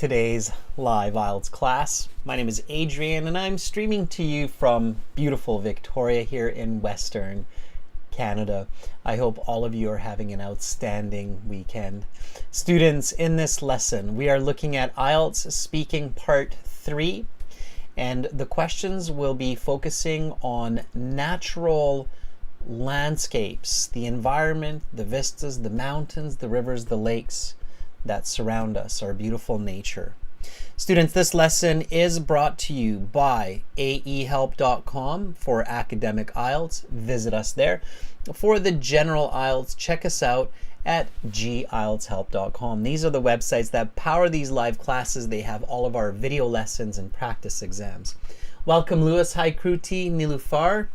today's live IELTS class. My name is Adrian and I'm streaming to you from beautiful Victoria here in Western Canada. I hope all of you are having an outstanding weekend. Students, in this lesson we are looking at IELTS Speaking Part 3, and the questions will be focusing on natural landscapes, the environment, the vistas, the mountains, the rivers, the lakes that surround us, our beautiful nature. Students, this lesson is brought to you by aehelp.com for academic IELTS. Visit us there. For the general IELTS, check us out at gieltshelp.com. These are the websites that power these live classes. They have all of our video lessons and practice exams. Welcome, Louis, Haikruti, Nilufar.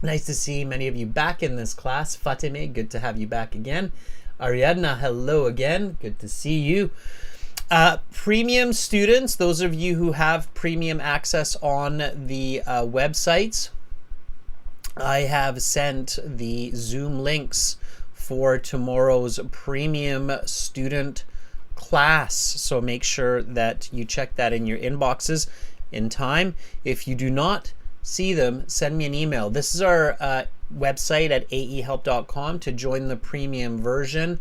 Nice to see many of you back in this class. Fatime, good to have you back again. Ariadna, hello again. Good to see you. Premium students, those of you who have premium access on the websites, I have sent the Zoom links for tomorrow's premium student class. So make sure that you check that in your inboxes in time. If you do not see them, send me an email. This is our website at aehelp.com. To join the premium version,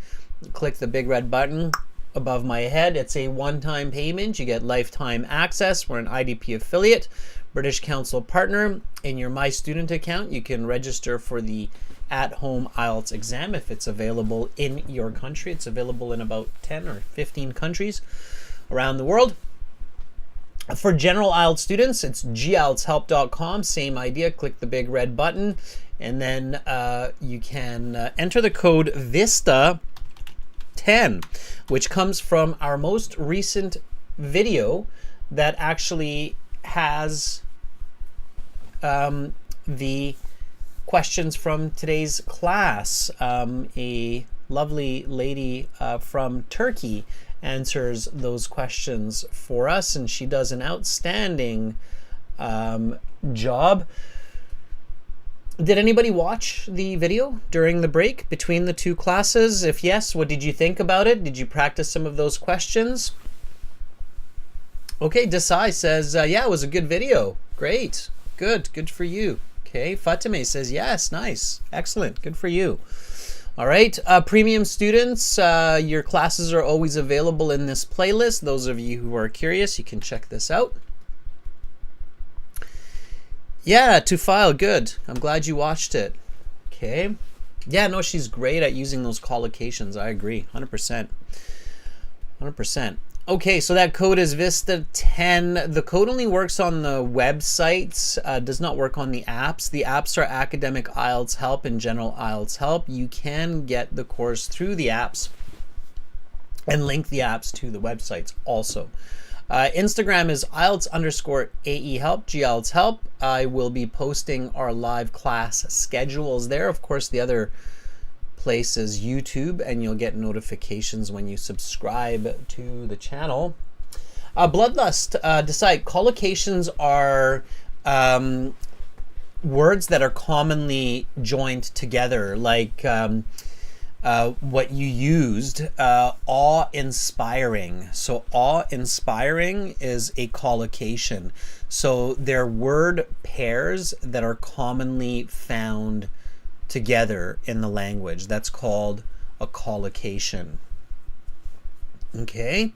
click the big red button above my head. It's a one-time payment. You get lifetime access. We're an IDP affiliate, British Council partner. In your My Student account, you can register for the at-home IELTS exam if it's available in your country. It's available in about 10 or 15 countries around the world. For general IELTS students, it's gieltshelp.com. Same idea. Click the big red button, and then you can enter the code VISTA10, which comes from our most recent video that actually has the questions from today's class. A lovely lady from Turkey answers those questions for us, and she does an outstanding job. Did anybody watch the video during the break between the two classes? If yes, what did you think about it? Did you practice some of those questions? Okay, Desai says, yeah, it was a good video. Great. Good for you. Okay, Fatime says, yes, nice. Excellent. Good for you. All right, premium students, your classes are always available in this playlist. Those of you who are curious, you can check this out. Yeah, to file, good. I'm glad you watched it. Okay. Yeah, no, she's great at using those collocations. I agree, 100%. 100%. Okay, so that code is VISTA10. The code only works on the websites, does not work on the apps. The apps are Academic IELTS Help and General IELTS Help. You can get the course through the apps and link the apps to the websites also. Instagram is IELTS_AEHelp, GIELTS Help. I will be posting our live class schedules there. Of course, the other place is YouTube, and you'll get notifications when you subscribe to the channel. Bloodlust, decide. Collocations are words that are commonly joined together, like what you used, awe-inspiring. So awe-inspiring is a collocation. So they're word pairs that are commonly found together in the language. That's called a collocation. Okay.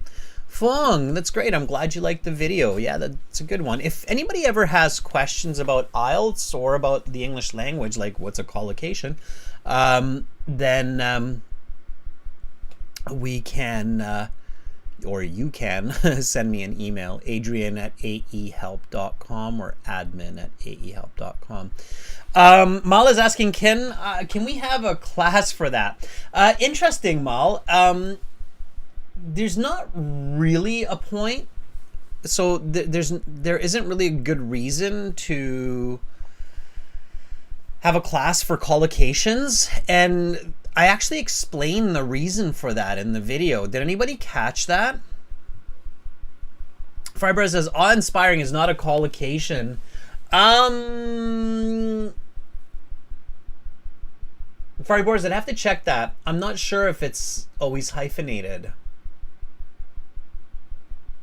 Fong, that's great. I'm glad you liked the video. Yeah, that's a good one. If anybody ever has questions about IELTS or about the English language, like what's a collocation, then we can, or you can, send me an email, adrian@aehelp.com or admin@aehelp.com. Mal is asking, can we have a class for that? Interesting, Mal. There's not really a point. So there isn't really a good reason to have a class for collocations, and I actually explained the reason for that in the video. Did anybody catch that? Freiberg says awe-inspiring is not a collocation. Freiberg, I'd have to check that. I'm not sure if it's always hyphenated.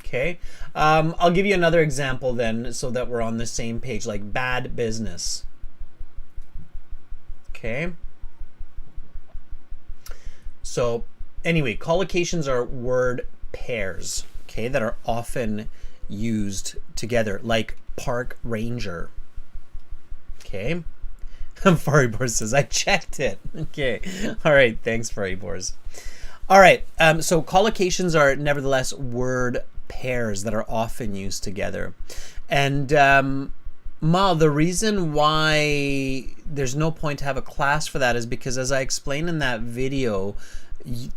Okay. I'll give you another example then so that we're on the same page, like bad business. Okay. So anyway, collocations are word pairs, okay, that are often used together, like park ranger. Okay. Faribor says, I checked it. Okay. All right. Thanks, Faribors. All right. So collocations are nevertheless word pairs that are often used together. And Ma, the reason why there's no point to have a class for that is because, as I explained in that video,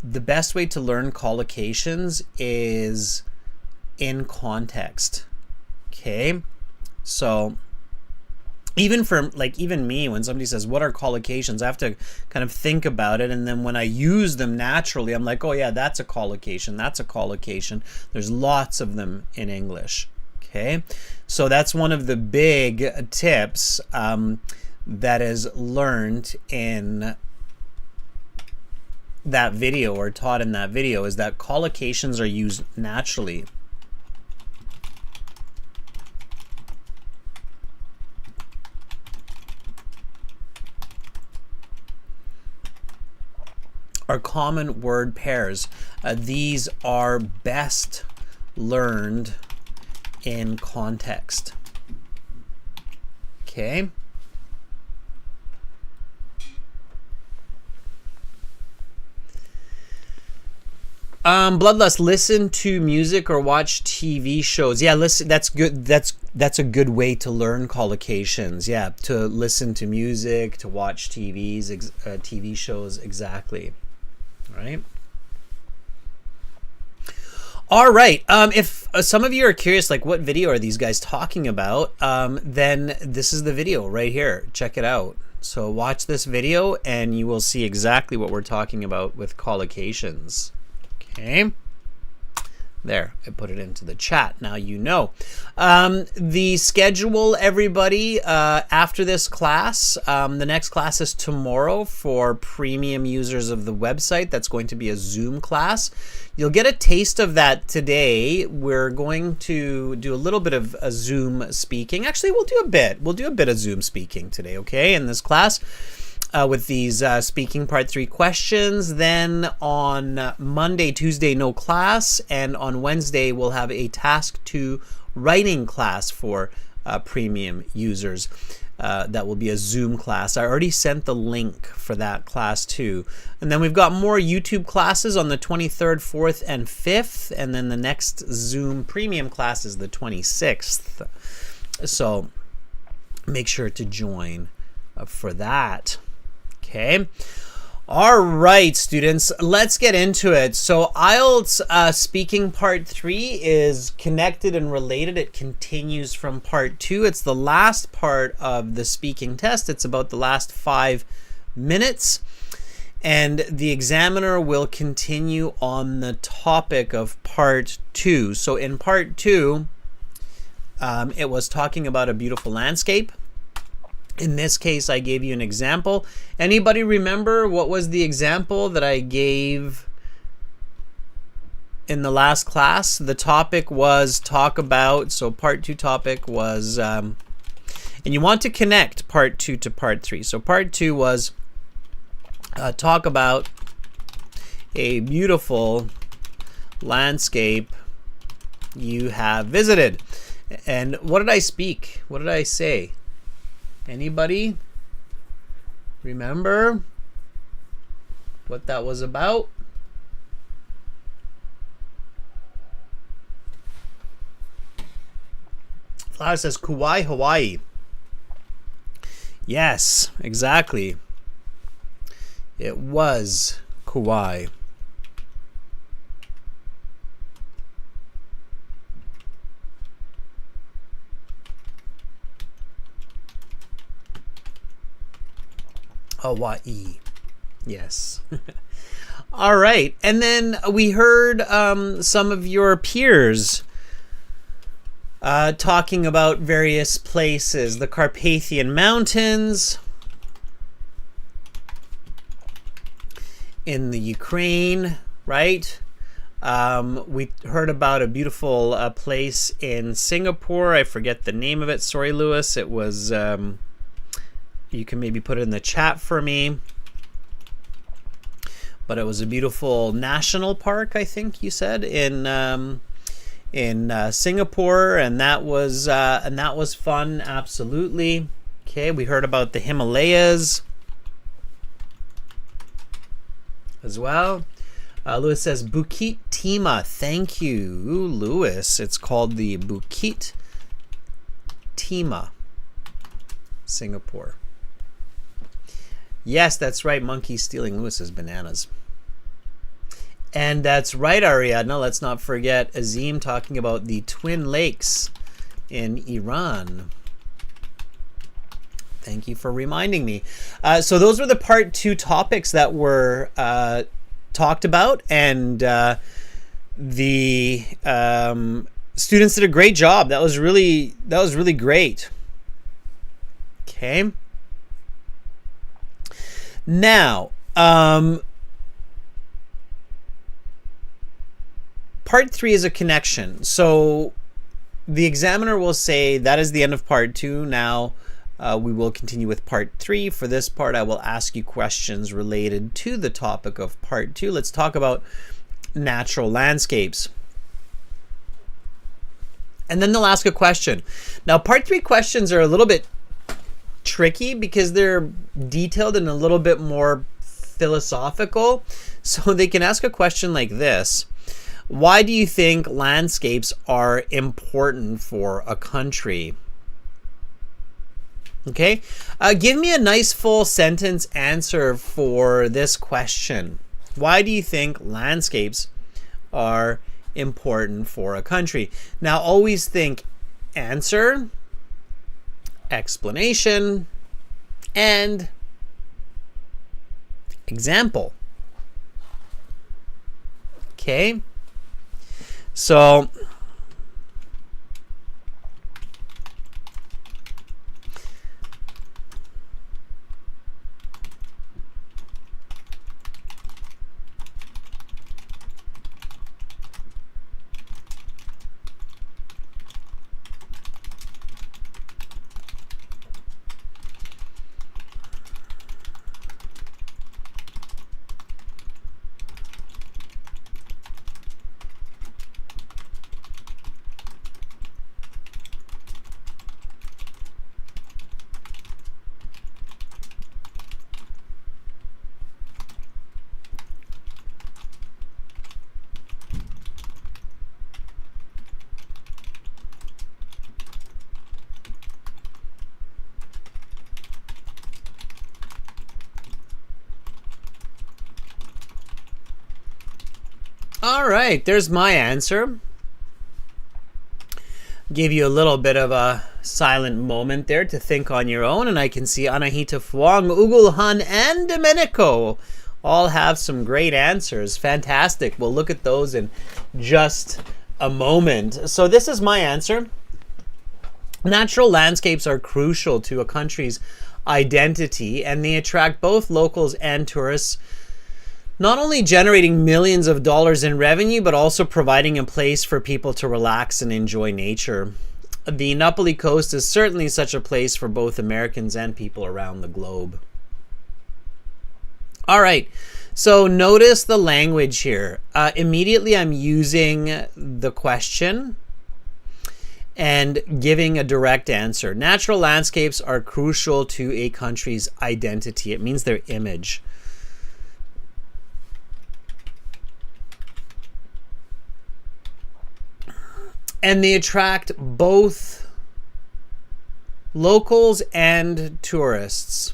the best way to learn collocations is in context. Okay. So even for even me, when somebody says, what are collocations? I have to kind of think about it. And then when I use them naturally, I'm like, oh yeah, that's a collocation. That's a collocation. There's lots of them in English. Okay. So that's one of the big tips that is learned in that video or taught in that video, is that collocations are used naturally. Are common word pairs. These are best learned in context. Okay. Bloodlust, listen to music or watch TV shows. Yeah, listen, that's good. That's a good way to learn collocations. Yeah, to listen to music, to watch TV shows, exactly. Right. All right. If some of you are curious, like what video are these guys talking about, then this is the video right here. Check it out. So watch this video and you will see exactly what we're talking about with collocations. Okay. There, I put it into the chat. Now you know. The schedule, everybody, after this class, the next class is tomorrow for premium users of the website. That's going to be a Zoom class. You'll get a taste of that today. We're going to do a little bit of a Zoom speaking. Actually, we'll do a bit. We'll do a bit of Zoom speaking today, okay, in this class. With these speaking part 3 questions. Then on Monday, Tuesday, no class. And on Wednesday, we'll have a task 2 writing class for premium users. That will be a Zoom class. I already sent the link for that class too. And then we've got more YouTube classes on the 23rd, 4th, and 5th. And then the next Zoom premium class is the 26th. So make sure to join for that. Okay. All right, students, let's get into it. So IELTS speaking part 3 is connected and related. It continues from part 2. It's the last part of the speaking test. It's about the last 5 minutes. And the examiner will continue on the topic of part 2. So in part 2, it was talking about a beautiful landscape. In this case, I gave you an example. Anybody remember what was the example that I gave in the last class? The topic was talk about, so part 2 topic was, and you want to connect part 2 to part 3. So part 2 was talk about a beautiful landscape you have visited. And what did I speak? What did I say? Anybody remember what that was about? Flower says Kauai, Hawaii. Yes, exactly. It was Kauai. Hawaii. Yes. All right. And then we heard some of your peers talking about various places. The Carpathian Mountains in the Ukraine, right? We heard about a beautiful place in Singapore. I forget the name of it. Sorry, Lewis. It was, you can maybe put it in the chat for me. But it was a beautiful national park, I think you said, in Singapore, and that was fun. Absolutely. Okay, we heard about the Himalayas as well. Lewis says Bukit Timah. Thank you, Lewis. It's called the Bukit Timah, Singapore. Yes, that's right. Monkey stealing Lewis's bananas. And that's right, Ariadna. Let's not forget Azim talking about the Twin Lakes in Iran. Thank you for reminding me. So those were the part 2 topics that were talked about, and the students did a great job. That was really great. Okay. Now, part 3 is a connection. So the examiner will say that is the end of part 2. Now we will continue with part 3. For this part, I will ask you questions related to the topic of part 2. Let's talk about natural landscapes. And then they'll ask a question. Now, part 3 questions are a little bit tricky because they're detailed and a little bit more philosophical. So they can ask a question like this. Why do you think landscapes are important for a country? Okay, give me a nice full sentence answer for this question. Why do you think landscapes are important for a country? Now, always think answer, explanation, and example. Okay, so all right, there's my answer. Give you a little bit of a silent moment there to think on your own, and I can see Anahita Fuang, Ugulhan, and Domenico all have some great answers. Fantastic. We'll look at those in just a moment. So this is my answer. Natural landscapes are crucial to a country's identity, and they attract both locals and tourists, not only generating millions of dollars in revenue, but also providing a place for people to relax and enjoy nature. The Napoli coast is certainly such a place for both Americans and people around the globe. All right, so notice the language here. Immediately I'm using the question and giving a direct answer. Natural landscapes are crucial to a country's identity. It means their image. And they attract both locals and tourists,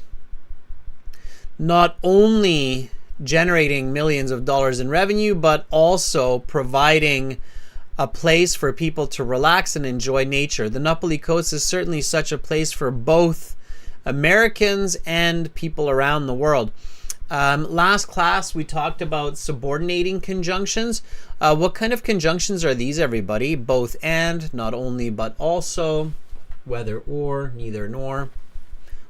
not only generating millions of dollars in revenue, but also providing a place for people to relax and enjoy nature. The Napoli coast is certainly such a place for both Americans and people around the world. Last class, we talked about subordinating conjunctions. What kind of conjunctions are these, everybody? Both and, not only, but also, whether or, neither nor.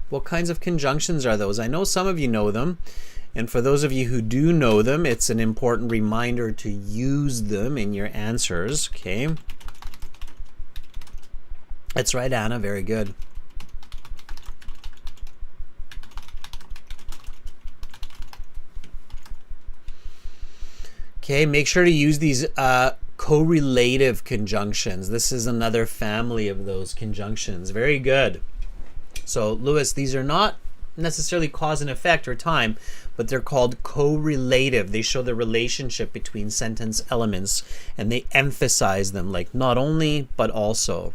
What kinds of conjunctions are those? I know some of you know them. And for those of you who do know them, it's an important reminder to use them in your answers. Okay. That's right, Anna. Very good. Okay, make sure to use these correlative conjunctions. This is another family of those conjunctions. Very good. So, Lewis, these are not necessarily cause and effect or time, but they're called correlative. They show the relationship between sentence elements, and they emphasize them, like not only, but also.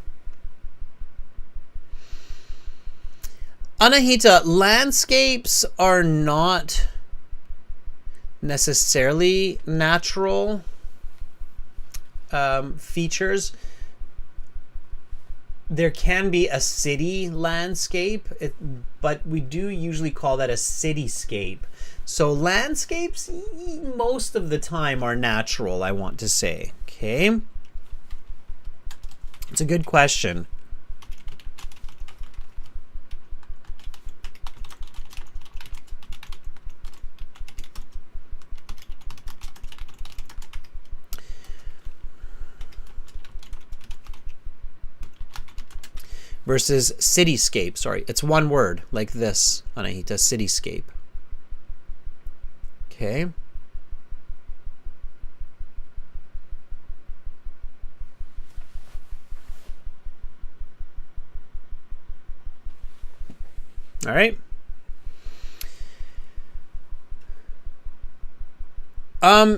Anahita, landscapes are not necessarily natural features. There can be a city landscape, but we do usually call that a cityscape. So landscapes, most of the time, are natural, I want to say. Okay? It's a good question. Versus cityscape. Sorry, it's one word like this, Anahita, cityscape. Okay. All right.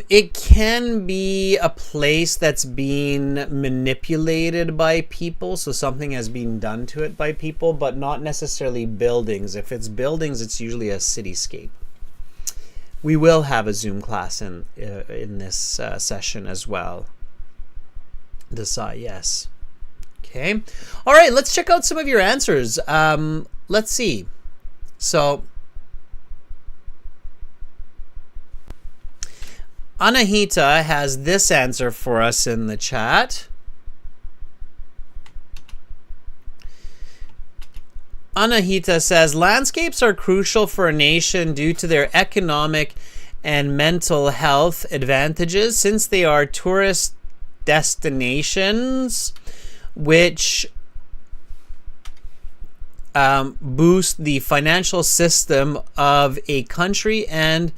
It can be a place that's being manipulated by people, so something has been done to it by people, but not necessarily buildings. If it's buildings, it's usually a cityscape. We will have a Zoom class in this session as well. Decide, yes. Okay. All right, let's check out some of your answers. Let's see. So, Anahita has this answer for us in the chat. Anahita says, landscapes are crucial for a nation due to their economic and mental health advantages, since they are tourist destinations which boost the financial system of a country and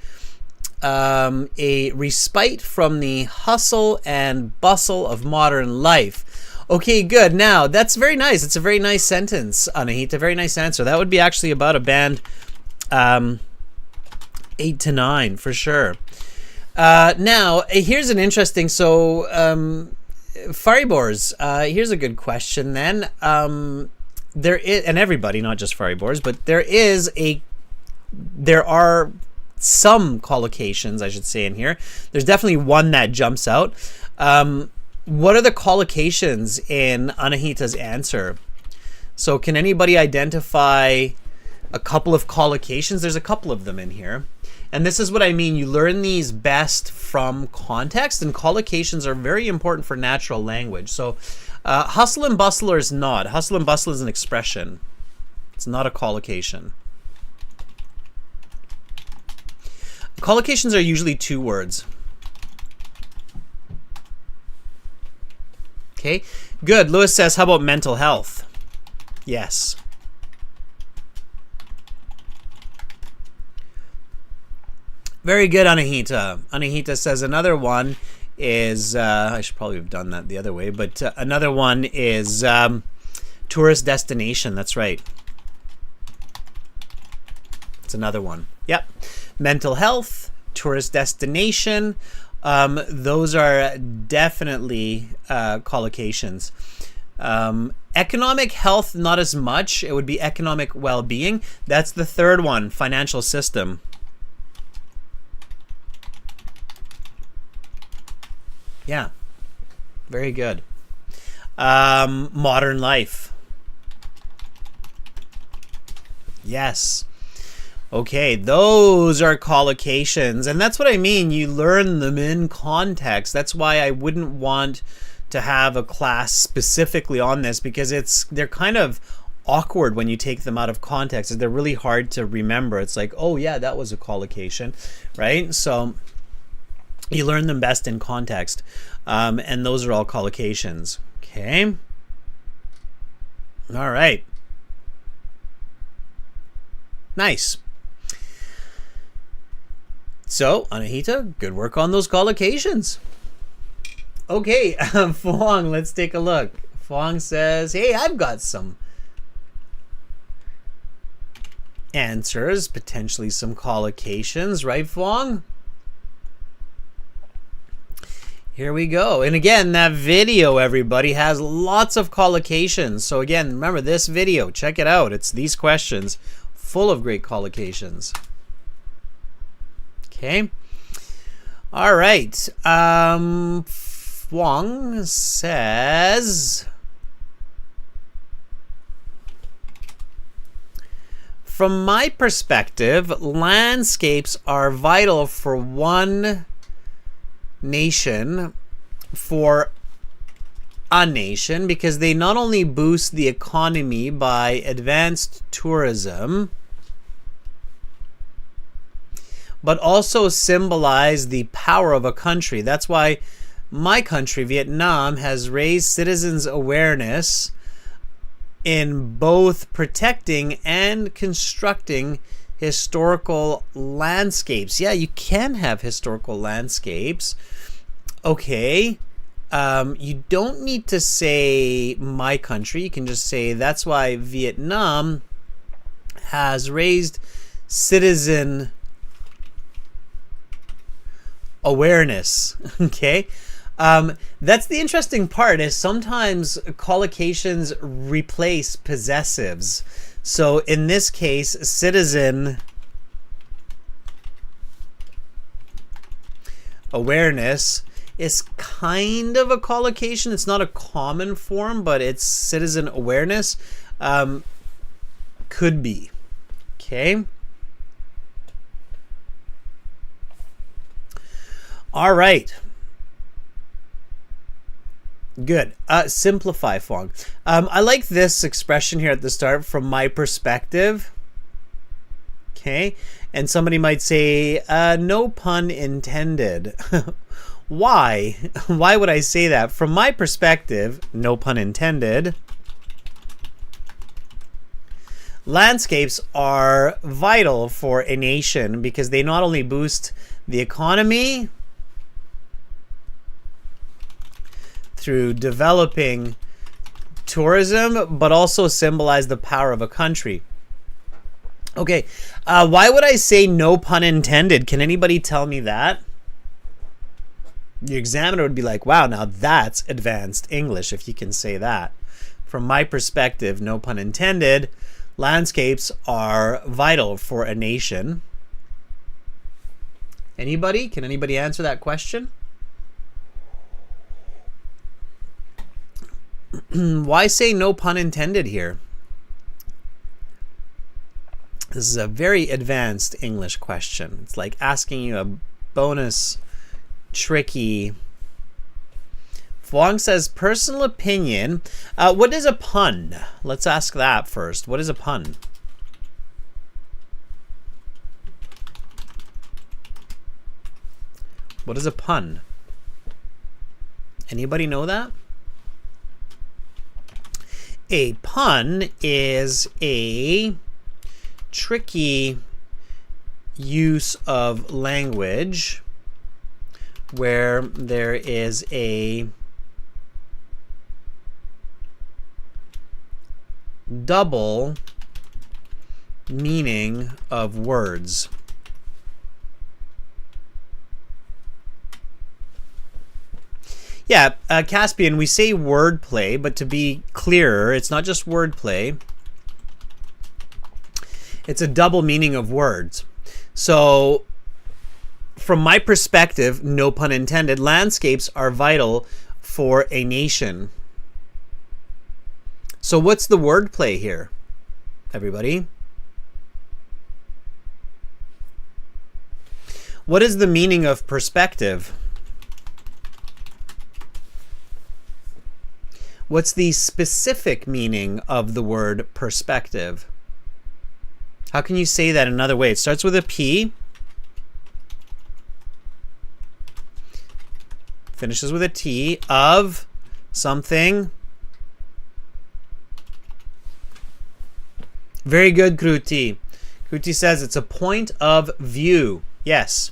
a respite from the hustle and bustle of modern life. Okay, good. Now, that's very nice. It's a very nice sentence, Anahita. Very nice answer. That would be actually about a band 8 to 9 for sure. Now, here's an interesting, Faribors, here's a good question then. There is, and everybody, not just Faribors, but there are some collocations, I should say, in here. There's definitely one that jumps out. What are the collocations in Anahita's answer? So can anybody identify a couple of collocations? There's a couple of them in here. And this is what I mean. You learn these best from context, and collocations are very important for natural language. So hustle and bustle is not. Hustle and bustle is an expression. It's not a collocation. Collocations are usually 2 words. Okay, good. Lewis says, how about mental health? Yes. Very good, Anahita. Anahita says another one is, I should probably have done that the other way, but another one is tourist destination. That's right. It's another one. Yep. Mental health, tourist destination, those are definitely collocations. Economic health, not as much. It would be economic well-being. That's the third one, financial system. Yeah, very good. Modern life. Yes. Okay, those are collocations, and that's what I mean. You learn them in context. That's why I wouldn't want to have a class specifically on this, because they're kind of awkward when you take them out of context. They're really hard to remember. It's like, oh yeah, that was a collocation, right? So you learn them best in context. And those are all collocations. Okay. All right. Nice. So, Anahita, good work on those collocations. Okay, Fong, let's take a look. Fong says, hey, I've got some answers, potentially some collocations, right, Fong? Here we go. And again, that video, everybody, has lots of collocations. So again, remember this video, check it out. It's these questions, full of great collocations. Okay. All right. Wang says, from my perspective, landscapes are vital for one nation, for a nation, because they not only boost the economy by advanced tourism, but also symbolize the power of a country. That's why my country, Vietnam, has raised citizens' awareness in both protecting and constructing historical landscapes. Yeah, you can have historical landscapes. Okay. You don't need to say my country. You can just say that's why Vietnam has raised citizen awareness. Okay. That's the interesting part, is sometimes collocations replace possessives. So in this case, citizen awareness is kind of a collocation. It's not a common form, but it's citizen awareness. Could be. Okay. All right. Good. Simplify, Fong. I like this expression here at the start, from my perspective. Okay. And somebody might say, no pun intended. Why? Why would I say that? From my perspective, no pun intended, landscapes are vital for a nation because they not only boost the economy through developing tourism, but also symbolize the power of a country. Okay, why would I say no pun intended? Can anybody tell me that? The examiner would be like, wow, now that's advanced English if you can say that. From my perspective, no pun intended, landscapes are vital for a nation. Anybody? Can anybody answer that question? Why say no pun intended here? This is a very advanced English question. It's like asking you a bonus, tricky. Fong says, personal opinion. What is a pun? Let's ask that first. What is a pun? What is a pun? Anybody know that? A pun is a tricky use of language where there is a double meaning of words. Yeah, Caspian, we say wordplay, but to be clearer, it's not just wordplay. It's a double meaning of words. So, from my perspective, no pun intended, landscapes are vital for a nation. So what's the wordplay here, everybody? What is the meaning of perspective? What's the specific meaning of the word perspective? How can you say that another way? It starts with a P, finishes with a T, of something. Very good, Kruti. Kruti says it's a point of view. Yes.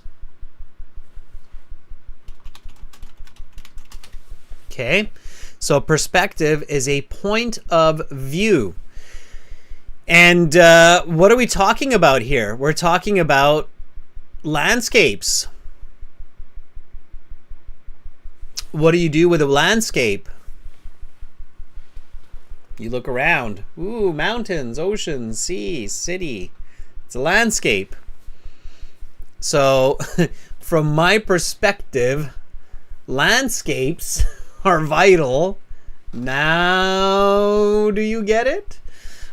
Okay. So perspective is a point of view. And what are we talking about here? We're talking about landscapes. What do you do with a landscape? You look around. Ooh, mountains, oceans, sea, city. It's a landscape. So, from my perspective, landscapes are vital. Now, do you get it?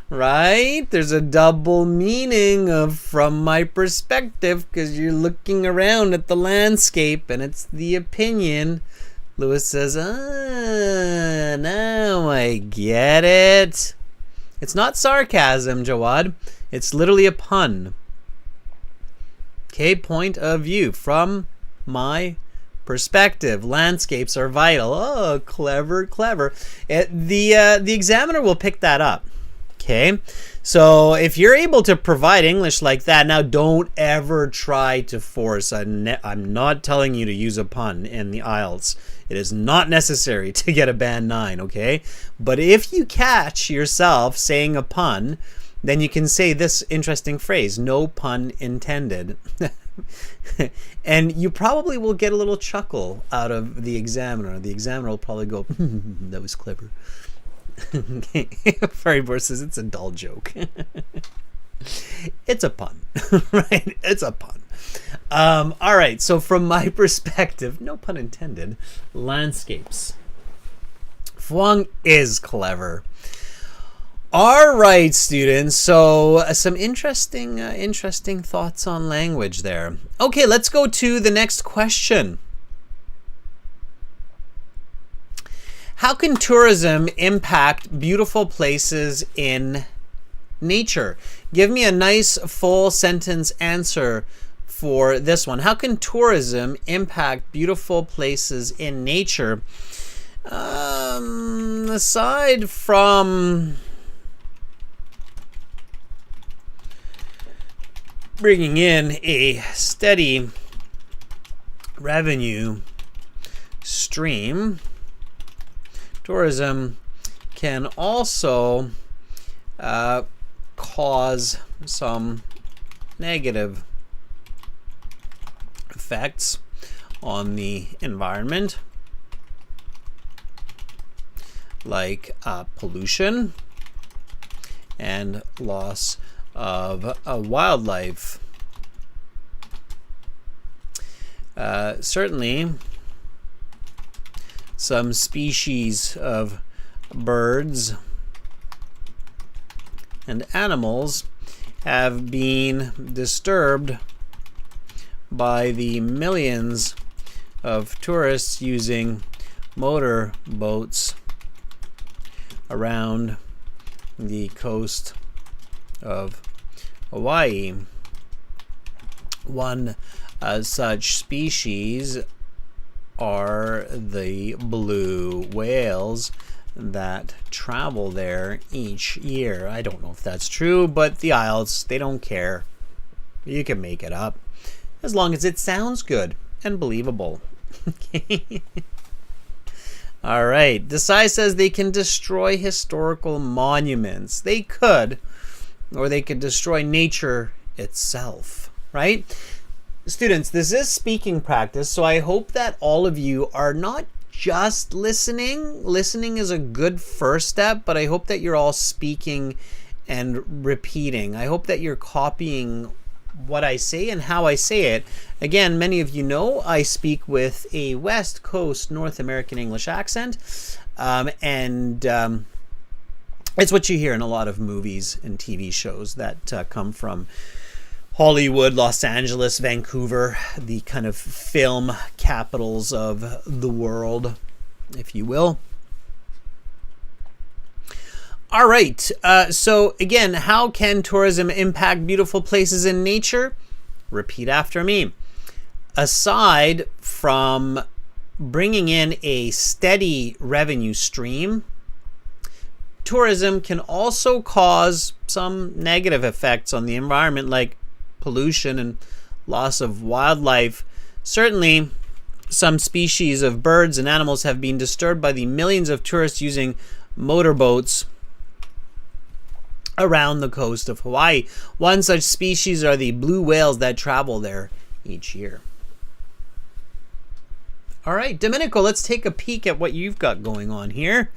Right? There's a double meaning of from my perspective because you're looking around at the landscape and it's the opinion. Lewis says, now I get it. It's not sarcasm, Jawad. It's literally a pun. Okay, point of view. From my perspective, landscapes are vital. Oh, clever, clever. The examiner will pick that up. Okay, so if you're able to provide English like that, now don't ever try to force. I'm not telling you to use a pun in the IELTS. It is not necessary to get a band 9, okay? But if you catch yourself saying a pun, then you can say this interesting phrase, no pun intended. And you probably will get a little chuckle out of the examiner. The examiner will probably go, that was clever. Okay. Fairyboard says it's a dull joke. It's a pun, right? It's a pun. All right, so from my perspective, no pun intended, landscapes. Phuong is clever. All right, students, so some interesting thoughts on language there. Okay, let's go to the next question. How can tourism impact beautiful places in nature? Give me a nice full sentence answer for this one. How can tourism impact beautiful places in nature? Aside from bringing in a steady revenue stream, tourism can also cause some negative effects on the environment, like pollution and loss of wildlife. Certainly, some species of birds and animals have been disturbed by the millions of tourists using motor boats around the coast of Hawaii. One such species are the blue whales that travel there each year. I don't know if that's true, but the IELTS, they don't care. You can make it up as long as it sounds good and believable. Okay. All right. Desai says they can destroy historical monuments. They could, or they could destroy nature itself, right? Students, this is speaking practice, so I hope that all of you are not just listening. Listening is a good first step, but I hope that you're all speaking and repeating. I hope that you're copying what I say and how I say it. Again, many of you know I speak with a West Coast North American English accent, and it's what you hear in a lot of movies and TV shows that come from Hollywood, Los Angeles, Vancouver, the kind of film capitals of the world, if you will. All right. So again, how can tourism impact beautiful places in nature? Repeat after me. Aside from bringing in a steady revenue stream, tourism can also cause some negative effects on the environment, like pollution and loss of wildlife. Certainly, some species of birds and animals have been disturbed by the millions of tourists using motorboats around the coast of Hawaii. One such species are the blue whales that travel there each year. All right, Domenico, let's take a peek at what you've got going on here.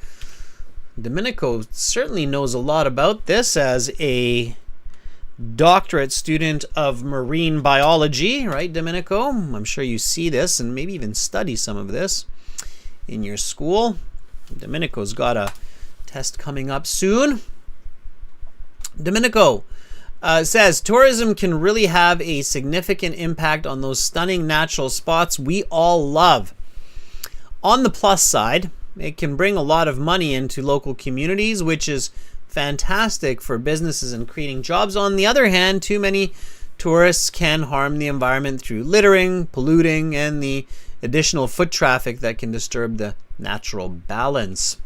Domenico certainly knows a lot about this as a doctorate student of marine biology, right, Domenico? I'm sure you see this and maybe even study some of this in your school. Domenico's got a test coming up soon. Domenico says tourism can really have a significant impact on those stunning natural spots we all love. On the plus side, it can bring a lot of money into local communities, which is fantastic for businesses and creating jobs. On the other hand, too many tourists can harm the environment through littering, polluting, and the additional foot traffic that can disturb the natural balance.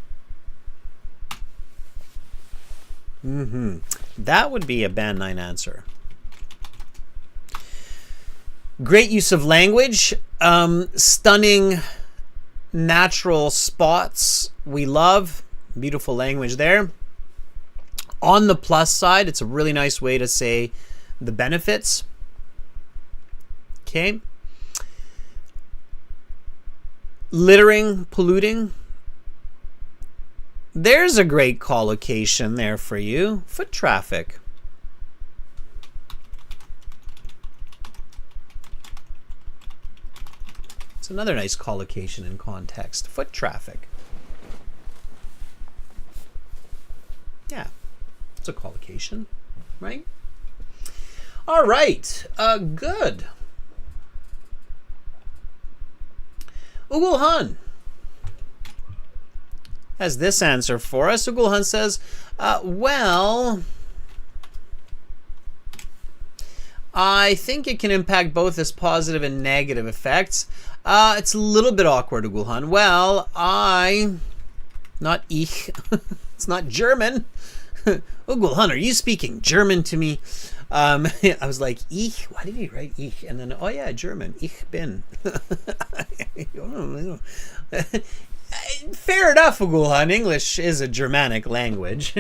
That would be a Band 9 answer. Great use of language. Stunning natural spots we love. Beautiful language there. On the plus side, it's a really nice way to say the benefits. Okay. Littering, polluting. There's a great collocation there for you. Foot traffic. It's another nice collocation in context. Foot traffic. Yeah, it's a collocation, right? All right, good. Ugulhan has this answer for us. Ugulhan says, well, I think it can impact both as positive and negative effects. It's a little bit awkward, Ugulhan. Well, not ich, it's not German. Ugulhan, are you speaking German to me? I was like, ich, why did he write ich? And then, oh yeah, German, ich bin. Fair enough, Ugulhan. English is a Germanic language.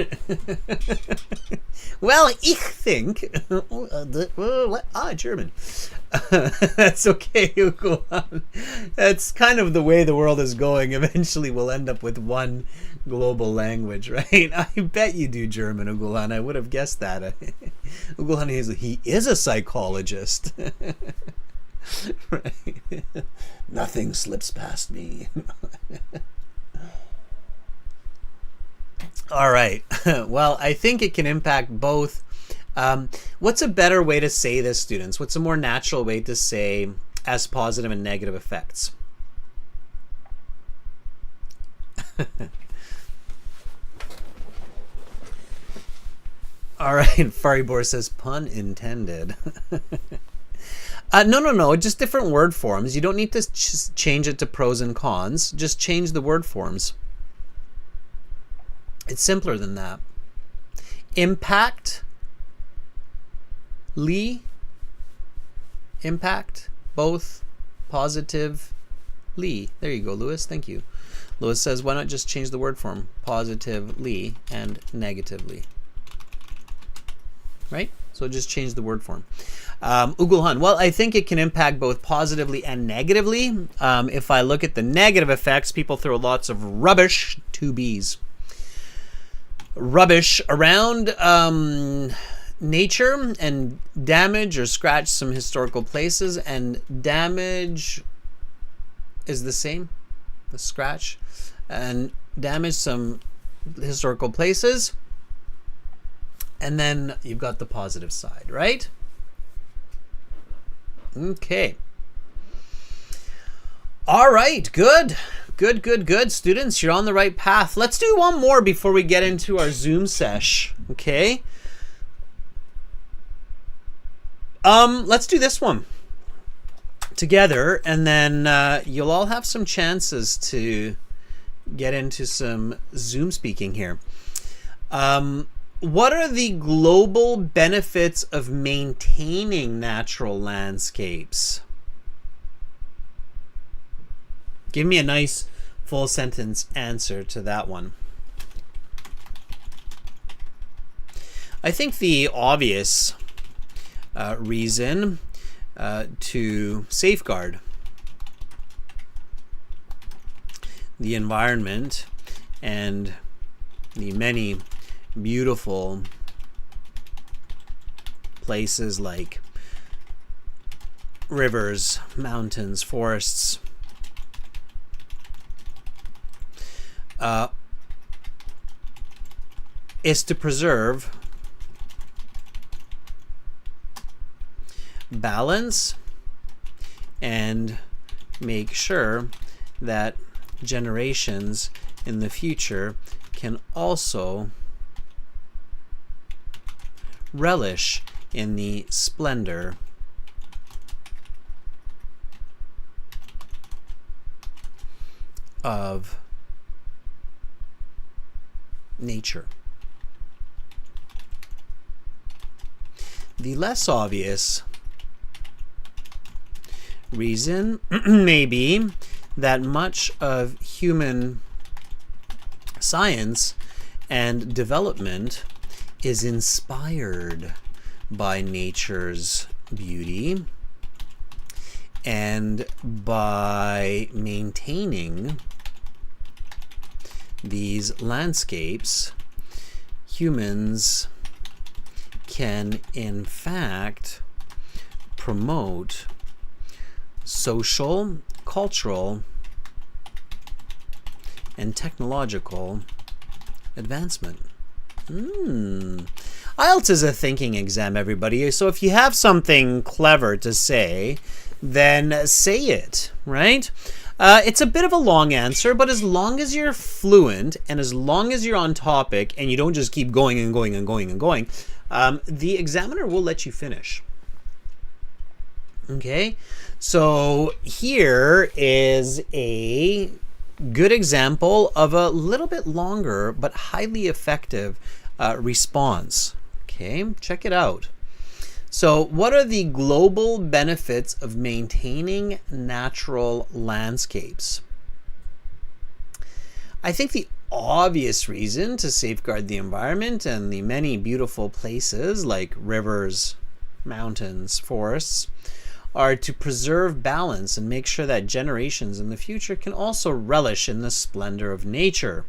Well, ich think. German. That's okay, Ugulhan. That's kind of the way the world is going. Eventually, we'll end up with one global language, right? I bet you do German, Ugulhan. I would have guessed that. Ugulhan he is a psychologist. Right. Nothing slips past me. All right. Well, I think it can impact both. What's a better way to say this, students? What's a more natural way to say as positive and negative effects? All right. Faribor says, pun intended. No. Just different word forms. You don't need to change it to pros and cons. Just change the word forms. It's simpler than that. Impact. Impact. Both. Positively. There you go, Lewis. Thank you. Lewis says, why not just change the word form? Positively and negatively. Right? So just change the word form. Ugulhan, well, I think it can impact both positively and negatively. If I look at the negative effects, people throw lots of rubbish, 2 B's. Rubbish around nature and damage or scratch some historical places, and damage is the same, the scratch, and damage some historical places. And then you've got the positive side, right? Okay. All right, good. Good, good, good. Students, you're on the right path. Let's do one more before we get into our Zoom sesh, okay? Let's do this one together, and then you'll all have some chances to get into some Zoom speaking here. What are the global benefits of maintaining natural landscapes? Give me a nice full sentence answer to that one. I think the obvious reason to safeguard the environment and the many beautiful places like rivers, mountains, forests, is to preserve balance and make sure that generations in the future can also relish in the splendor of nature. The less obvious reason may be that much of human science and development is inspired by nature's beauty, and by maintaining these landscapes, humans can in fact promote social, cultural, and technological advancement. IELTS is a thinking exam, everybody. So if you have something clever to say, then say it, right? It's a bit of a long answer, but as long as you're fluent and as long as you're on topic and you don't just keep going and going and going and going, the examiner will let you finish. Okay, so here is a good example of a little bit longer but highly effective response. Okay, check it out. So what are the global benefits of maintaining natural landscapes? I think the obvious reason to safeguard the environment and the many beautiful places like rivers, mountains, forests are to preserve balance and make sure that generations in the future can also relish in the splendor of nature.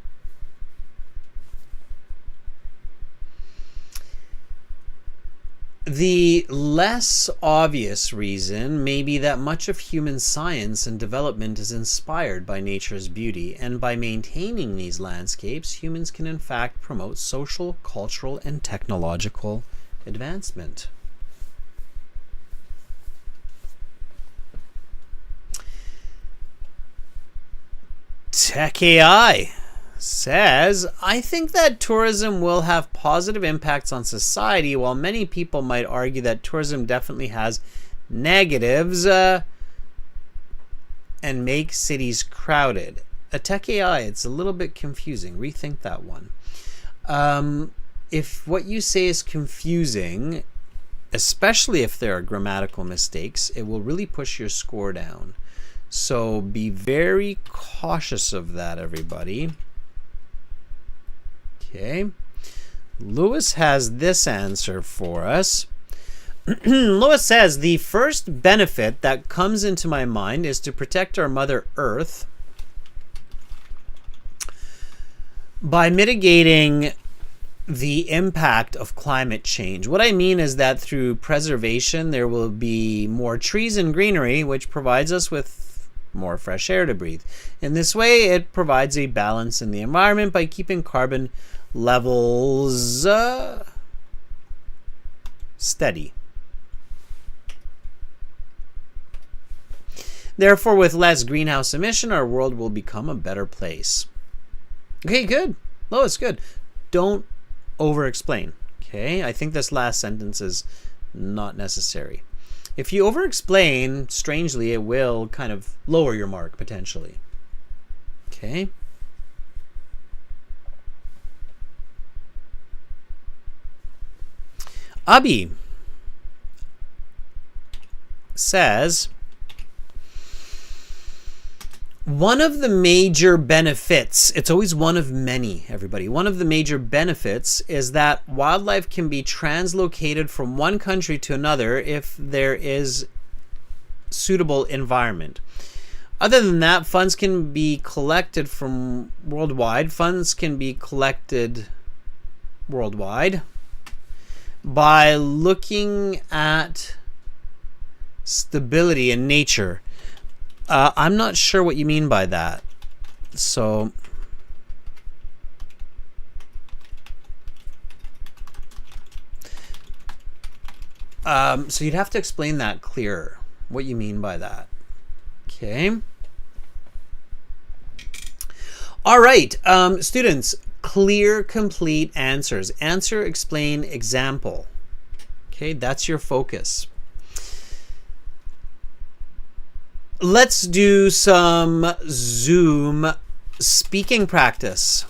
The less obvious reason may be that much of human science and development is inspired by nature's beauty, and by maintaining these landscapes, humans can in fact promote social, cultural, and technological advancement. Tech AI says, I think that tourism will have positive impacts on society, while many people might argue that tourism definitely has negatives and make cities crowded. A tech AI, it's a little bit confusing. Rethink that one. If what you say is confusing, especially if there are grammatical mistakes, it will really push your score down. So be very cautious of that, everybody. Okay. Lewis has this answer for us. Lewis says, the first benefit that comes into my mind is to protect our Mother Earth by mitigating the impact of climate change. What I mean is that through preservation, there will be more trees and greenery, which provides us with more fresh air to breathe. In this way, it provides a balance in the environment by keeping carbon levels steady. Therefore, with less greenhouse emission, our world will become a better place. Okay, good. Lois, good. Don't over-explain. Okay, I think this last sentence is not necessary. If you over-explain, strangely, it will kind of lower your mark, potentially. Okay. Abi says, one of the major benefits, it's always one of many, everybody. One of the major benefits is that wildlife can be translocated from one country to another if there is suitable environment. Other than that, funds can be collected from worldwide. Funds can be collected worldwide by looking at stability in nature. I'm not sure what you mean by that. So you'd have to explain that clearer, what you mean by that. Okay. All right, students, clear, complete answers. Answer, explain, example. Okay, that's your focus. Let's do some Zoom speaking practice.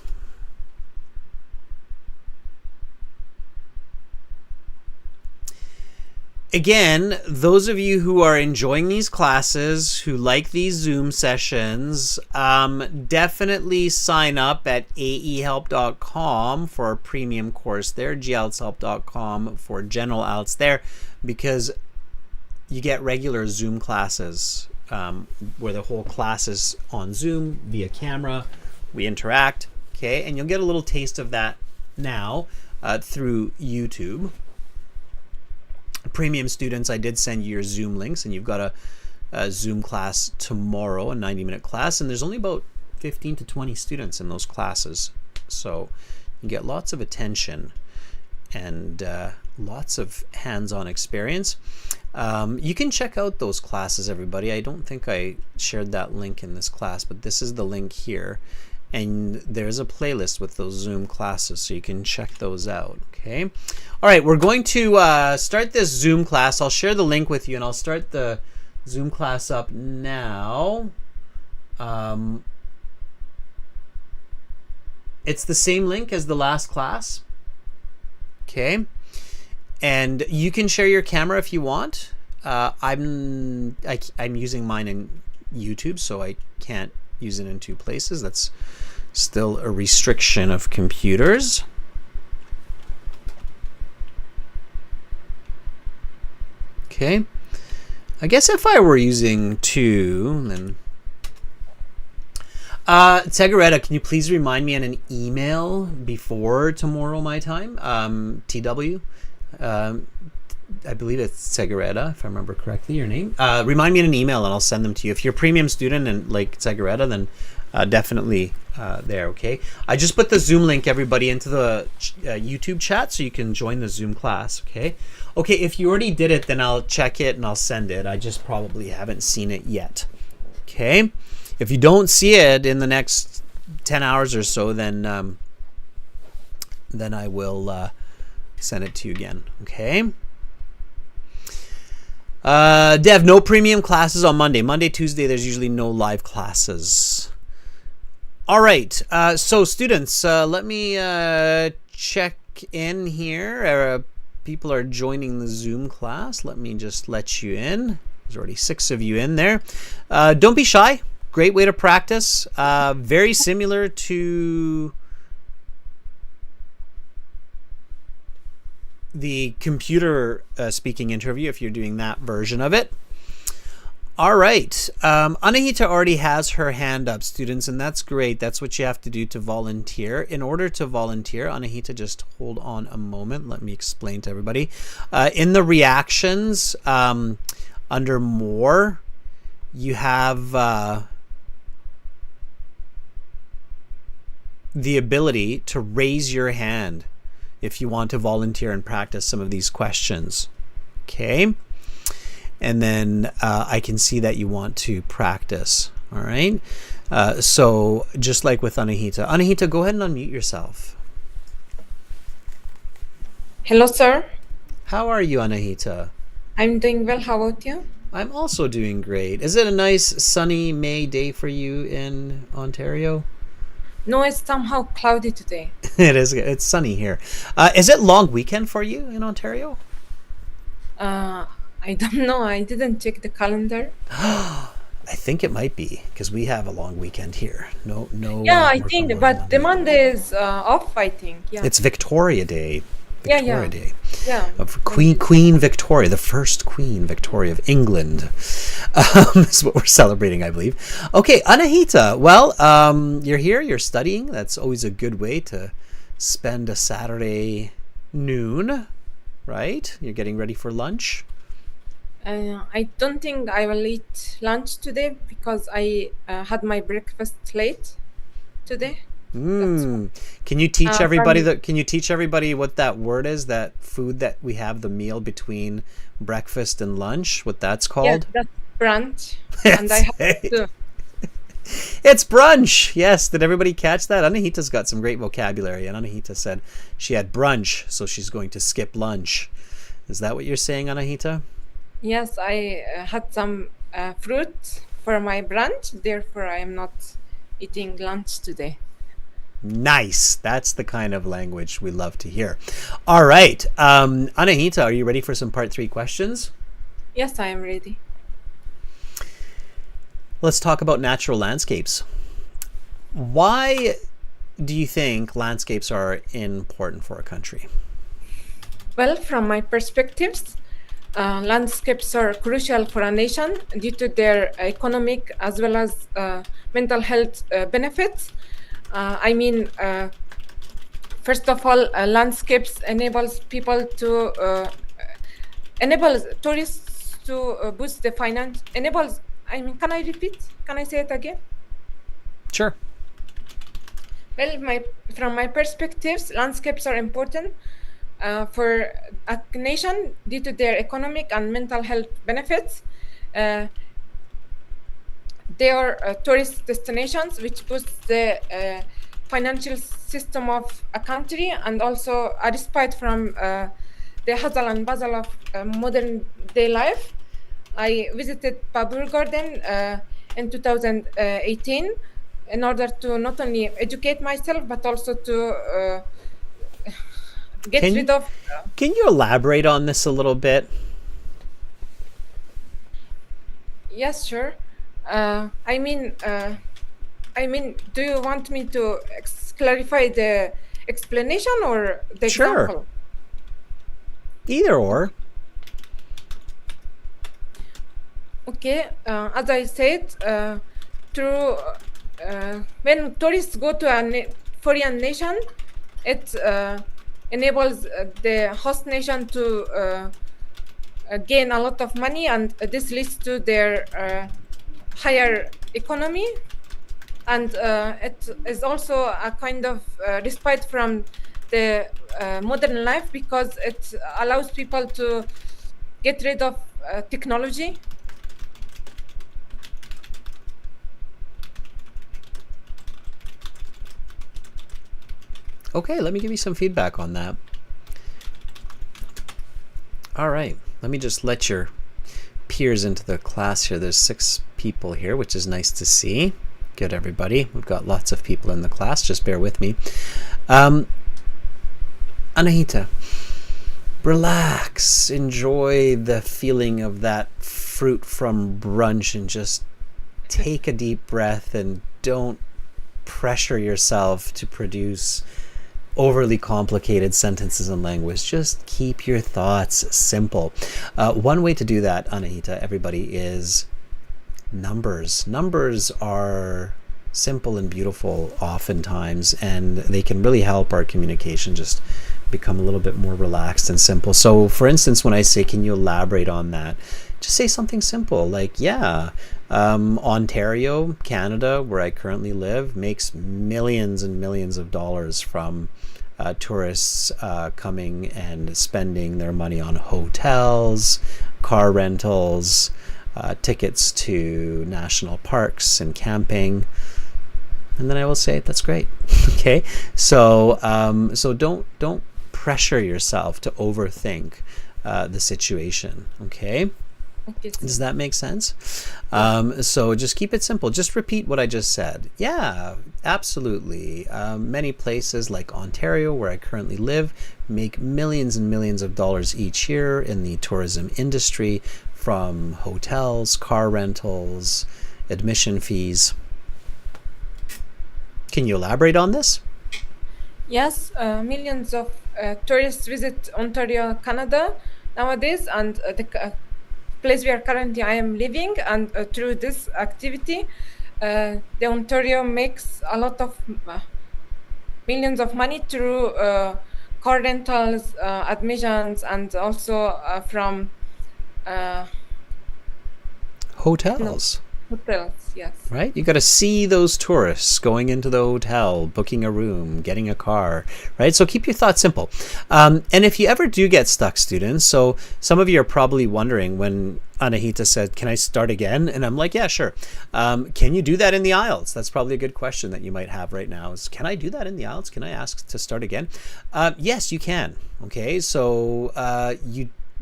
Again, those of you who are enjoying these classes, who like these Zoom sessions, definitely sign up at aehelp.com for our premium course there, gltshelp.com for general IELTS there, because you get regular Zoom classes where the whole class is on Zoom via camera. We interact, okay? And you'll get a little taste of that now through YouTube. Premium students, I did send you your Zoom links, and you've got a Zoom class tomorrow, a 90-minute class, and there's only about 15 to 20 students in those classes. So you get lots of attention and lots of hands-on experience. You can check out those classes, everybody. I don't think I shared that link in this class, but this is the link here. And there's a playlist with those Zoom classes, so you can check those out, okay? All right, we're going to start this Zoom class. I'll share the link with you, and I'll start the Zoom class up now. It's the same link as the last class, okay? And you can share your camera if you want. I'm using mine in YouTube, so I can't use it in two places. That's still a restriction of computers. Okay. I guess if I were using two, then Tegareta, can you please remind me on an email before tomorrow my time? TW. I believe it's Tegareta, if I remember correctly, your name. Remind me in an email and I'll send them to you. If you're a premium student and like Tegareta, then definitely there, okay? I just put the Zoom link, everybody, into the YouTube chat so you can join the Zoom class, okay? Okay, if you already did it, then I'll check it and I'll send it. I just probably haven't seen it yet, okay? If you don't see it in the next 10 hours or so, then I will send it to you again, okay? Dev, no premium classes on Monday. Monday, Tuesday, there's usually no live classes. All right, so students, let me check in here. People are joining the Zoom class. Let me just let you in. There's already 6 of you in there. Don't be shy. Great way to practice. Very similar to the computer speaking interview if you're doing that version of it. All right. Anahita already has her hand up, students, and that's great. That's what you have to do to volunteer. In order to volunteer, Anahita, just hold on a moment. Let me explain to everybody. In the reactions, under more, you have the ability to raise your hand if you want to volunteer and practice some of these questions. Okay. and then I can see that you want to practice. All right. So just like with Anahita, go ahead and unmute yourself. Hello, sir. How are you, Anahita? I'm doing well. How about you? I'm also doing great. Is it a nice sunny May day for you in Ontario? No, it's somehow cloudy today. It is. It's sunny here. Is it long weekend for you in Ontario? I don't know. I didn't check the calendar. I think it might be because we have a long weekend here. No, Yeah, I work think, on but the Monday. Monday is off, I think. Yeah. It's Victoria Day. Yeah, Victoria Day. yeah. Of Queen Victoria, the first Queen Victoria of England, is what we're celebrating, I believe. Okay, Anahita. Well, you're here. You're studying. That's always a good way to spend a Saturday noon, right? You're getting ready for lunch. I don't think I will eat lunch today because I had my breakfast late today. That's why. Can you teach everybody From Can you teach everybody what that word is? That food that we have, the meal between breakfast and lunch. What that's yeah, called? that's brunch, and I It's, have to. it's brunch. Yes. Did everybody catch that? Anahita's got some great vocabulary, and Anahita said she had brunch, so she's going to skip lunch. Is that what you're saying, Anahita? Yes, I had some fruit for my brunch. Therefore, I am not eating lunch today. Nice. That's the kind of language we love to hear. All right. Anahita, are you ready for some part 3 questions? Yes, I am ready. Let's talk about natural landscapes. Why do you think landscapes are important for a country? Well, from my perspectives, landscapes are crucial for a nation due to their economic as well as mental health benefits. I mean, first of all, landscapes enables tourists to boost the finance. Enables. I mean, can I repeat? Can I say it again? Sure. Well, from my perspectives, landscapes are important for a nation due to their economic and mental health benefits. Uh, they are tourist destinations which boosts the financial system of a country and also a respite from the hustle and bustle of modern day life. I visited Babur Garden in 2018 in order to not only educate myself but also to get Can rid of. can you elaborate on this a little bit? Yes, sure. I mean, do you want me to clarify the explanation or the Sure. example? Either or. Okay. As I said, through when tourists go to a foreign nation, it enables the host nation to gain a lot of money, and this leads to their higher economy, and it is also a kind of respite from the modern life because it allows people to get rid of technology. Okay, let me give you some feedback on that. All right, let me just let your peers into the class here. There's 6 people here, which is nice to see. Good, everybody. We've got lots of people in the class. Just bear with me. Anahita, relax. Enjoy the feeling of that fruit from brunch and just take a deep breath and don't pressure yourself to produce overly complicated sentences and language. Just keep your thoughts simple. One way to do that, Anahita, everybody, is numbers. Numbers are simple and beautiful oftentimes, and they can really help our communication just become a little bit more relaxed and simple. So for instance, when I say, can you elaborate on that? Just say something simple like, yeah, Ontario, Canada, where I currently live, makes millions and millions of dollars from tourists coming and spending their money on hotels, car rentals, tickets to national parks and camping. And then I will say, that's great. Okay, so don't pressure yourself to overthink the situation. Okay. Okay, sir. Does that make sense? So just keep it simple. Just repeat what I just said. Yeah, absolutely. Many places like Ontario, where I currently live, make millions and millions of dollars each year in the tourism industry from hotels, car rentals, admission fees. Can you elaborate on this? Yes, millions of tourists visit Ontario, Canada nowadays, and the place where currently I am living. And through this activity, the Ontario makes a lot of millions of money through car rentals, admissions, and also from no Hotels. hotels. Yes. Right? You got to see those tourists going into the hotel, booking a room, getting a car, right? So keep your thoughts simple. And if you ever do get stuck, students, so some of you are probably wondering when Anahita said, can I start again? And I'm like, yeah, sure. Can you do that in the IELTS? That's probably a good question that you might have right now is, can I do that in the IELTS? Can I ask to start again? Yes, you can. Okay, so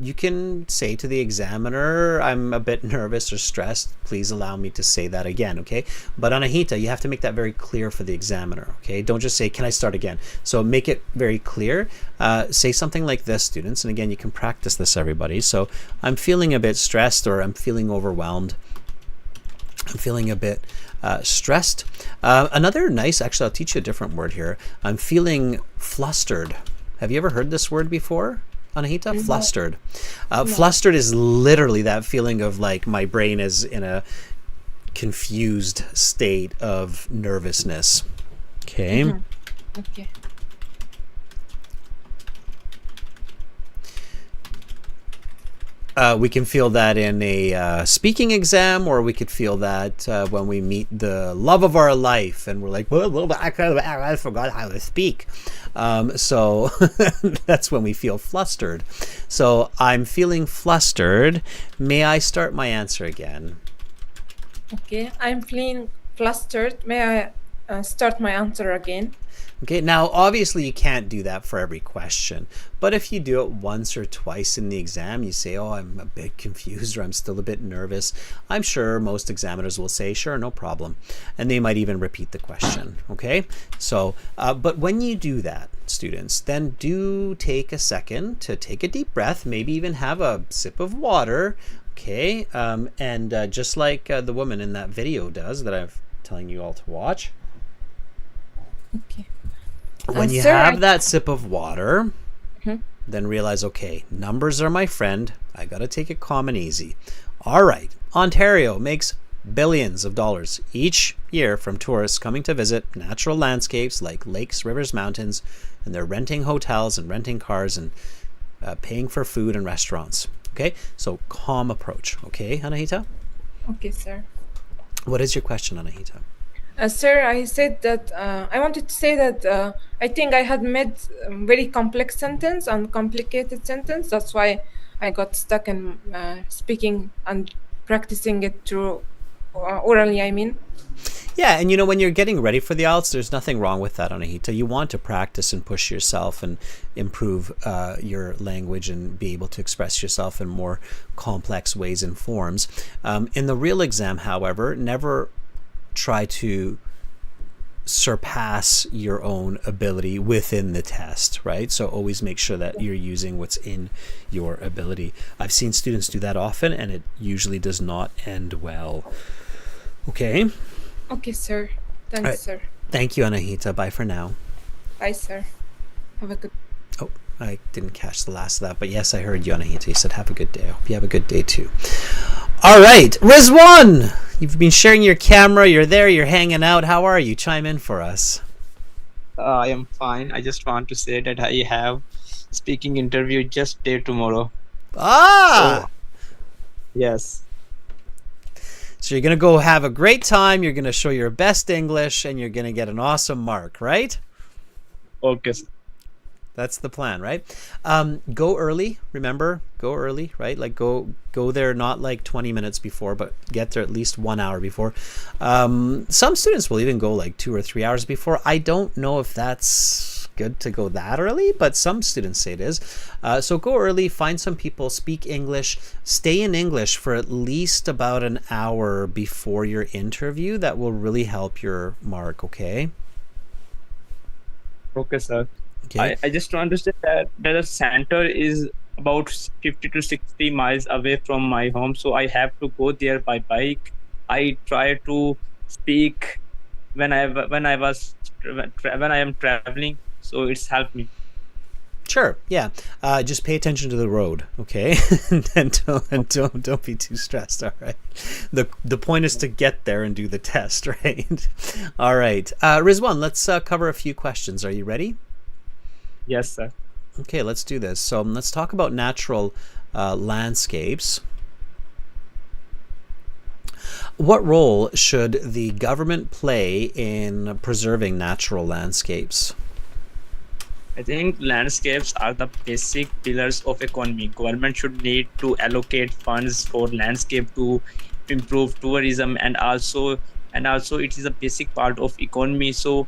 you can say to the examiner, I'm a bit nervous or stressed. Please allow me to say that again, okay? But Anahita, you have to make that very clear for the examiner, okay? Don't just say, can I start again? So make it very clear. Say something like this, students. And again, you can practice this, everybody. So I'm feeling a bit stressed, or I'm feeling overwhelmed. I'm feeling a bit stressed. Another nice, actually, I'll teach you a different word here. I'm feeling flustered. Have you ever heard this word before? Anahita? No. Flustered. No. Flustered is literally that feeling of like my brain is in a confused state of nervousness. Okay. Mm-hmm. Okay. We can feel that in a speaking exam, or we could feel that when we meet the love of our life and we're like, well, I forgot how to speak. So that's when we feel flustered. So I'm feeling flustered. May I start my answer again? Okay. I'm feeling flustered. May I start my answer again? Okay, now obviously you can't do that for every question, but if you do it once or twice in the exam, you say, oh, I'm a bit confused, or I'm still a bit nervous, I'm sure most examiners will say, sure, no problem. And they might even repeat the question, okay? So, but when you do that, students, then do take a second to take a deep breath, maybe even have a sip of water, okay? And just like the woman in that video does that I'm telling you all to watch. Okay. When you sir, have that sip of water, Mhm. then realize, okay, numbers are my friend. I got to take it calm and easy. All right. Ontario makes billions of dollars each year from tourists coming to visit natural landscapes like lakes, rivers, mountains, and they're renting hotels and renting cars and paying for food and restaurants. Okay, so calm approach. Okay, Anahita? Okay, sir. What is your question, Anahita? Sir, I said that I wanted to say that I think I had made very complex sentence and complicated sentence. That's why I got stuck in speaking and practicing it through orally, I mean. Yeah, and you know, when you're getting ready for the IELTS, there's nothing wrong with that, Anahita. You want to practice and push yourself and improve your language and be able to express yourself in more complex ways and forms. In the real exam, however, never try to surpass your own ability within the test, right? So always make sure that you're using what's in your ability. I've seen students do that often, and it usually does not end well. Okay? Okay, sir. Thanks, right. sir. Thank you, Anahita. Bye for now. Bye, sir. Have a good. Oh, I didn't catch the last of that, but yes, I heard you, Anahita. You said have a good day. I hope you have a good day too. All right, Rizwan, you've been sharing your camera. You're there. You're hanging out. How are you? Chime in for us. I am fine. I just want to say that I have speaking interview just day tomorrow. Ah! So, yes. So you're going to go have a great time. You're going to show your best English, and you're going to get an awesome mark, right? Okay. That's the plan, right? Go early. Remember, go early, right? Like go there not like 20 minutes before, but get there at least 1 hour before. Some students will even go like 2 or 3 hours before. I don't know if that's good to go that early, but some students say it is. So go early, find some people, speak English, stay in English for at least about an hour before your interview. That will really help your mark, okay? Okay, sir. Okay. I just want to say that the center is about 50 to 60 miles away from my home, so I have to go there by bike. I try to speak when I am traveling, so it's helped me. Sure. Yeah. Just pay attention to the road, okay? and don't be too stressed. All right. The point is to get there and do the test, right? All right. Rizwan, let's cover a few questions. Are you ready? Yes, sir. Okay, let's do this. So let's talk about natural landscapes. What role should the government play in preserving natural landscapes? I think landscapes are the basic pillars of economy. Government should need to allocate funds for landscape to improve tourism, and also it is a basic part of economy. So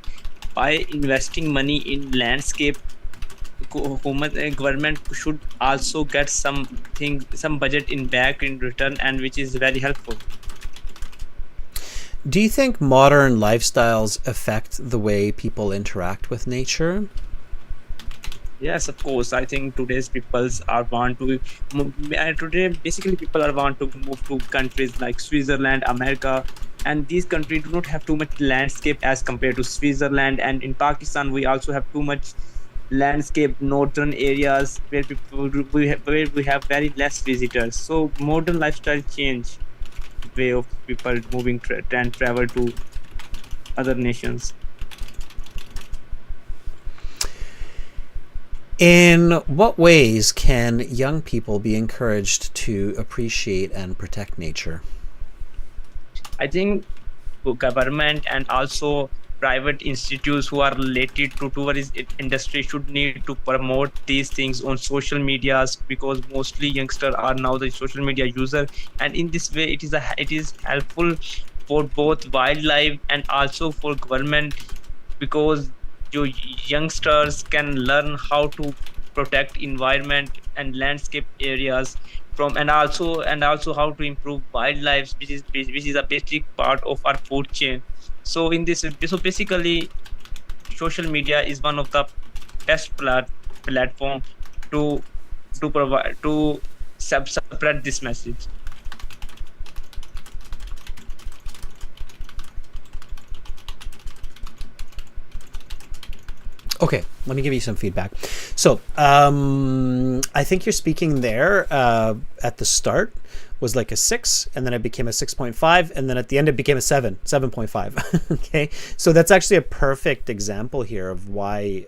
by investing money in landscape, government should also get some budget in back in return, and which is very helpful. Do you think modern lifestyles affect the way people interact with nature? Yes, of course. I think today's peoples are want to today basically people are want to move to countries like Switzerland, America, and these countries do not have too much landscape as compared to Switzerland. And in Pakistan, we also have too much landscape northern areas where where we have very less visitors. So modern lifestyle change way of people moving and travel to other nations. In what ways can young people be encouraged to appreciate and protect nature? I think government and also private institutes who are related to tourist industry should need to promote these things on social medias, because mostly youngsters are now the social media user, and in this way it is helpful for both wildlife and also for government, because your youngsters can learn how to protect environment and landscape areas from, and also how to improve wildlife, which is a basic part of our food chain. So in this, so basically social media is one of the best platform to provide to spread this message. Okay, let me give you some feedback. So, I think you're speaking there at the start was like a 6, and then it became a 6.5, and then at the end it became a 7.5. Okay, so that's actually a perfect example here of why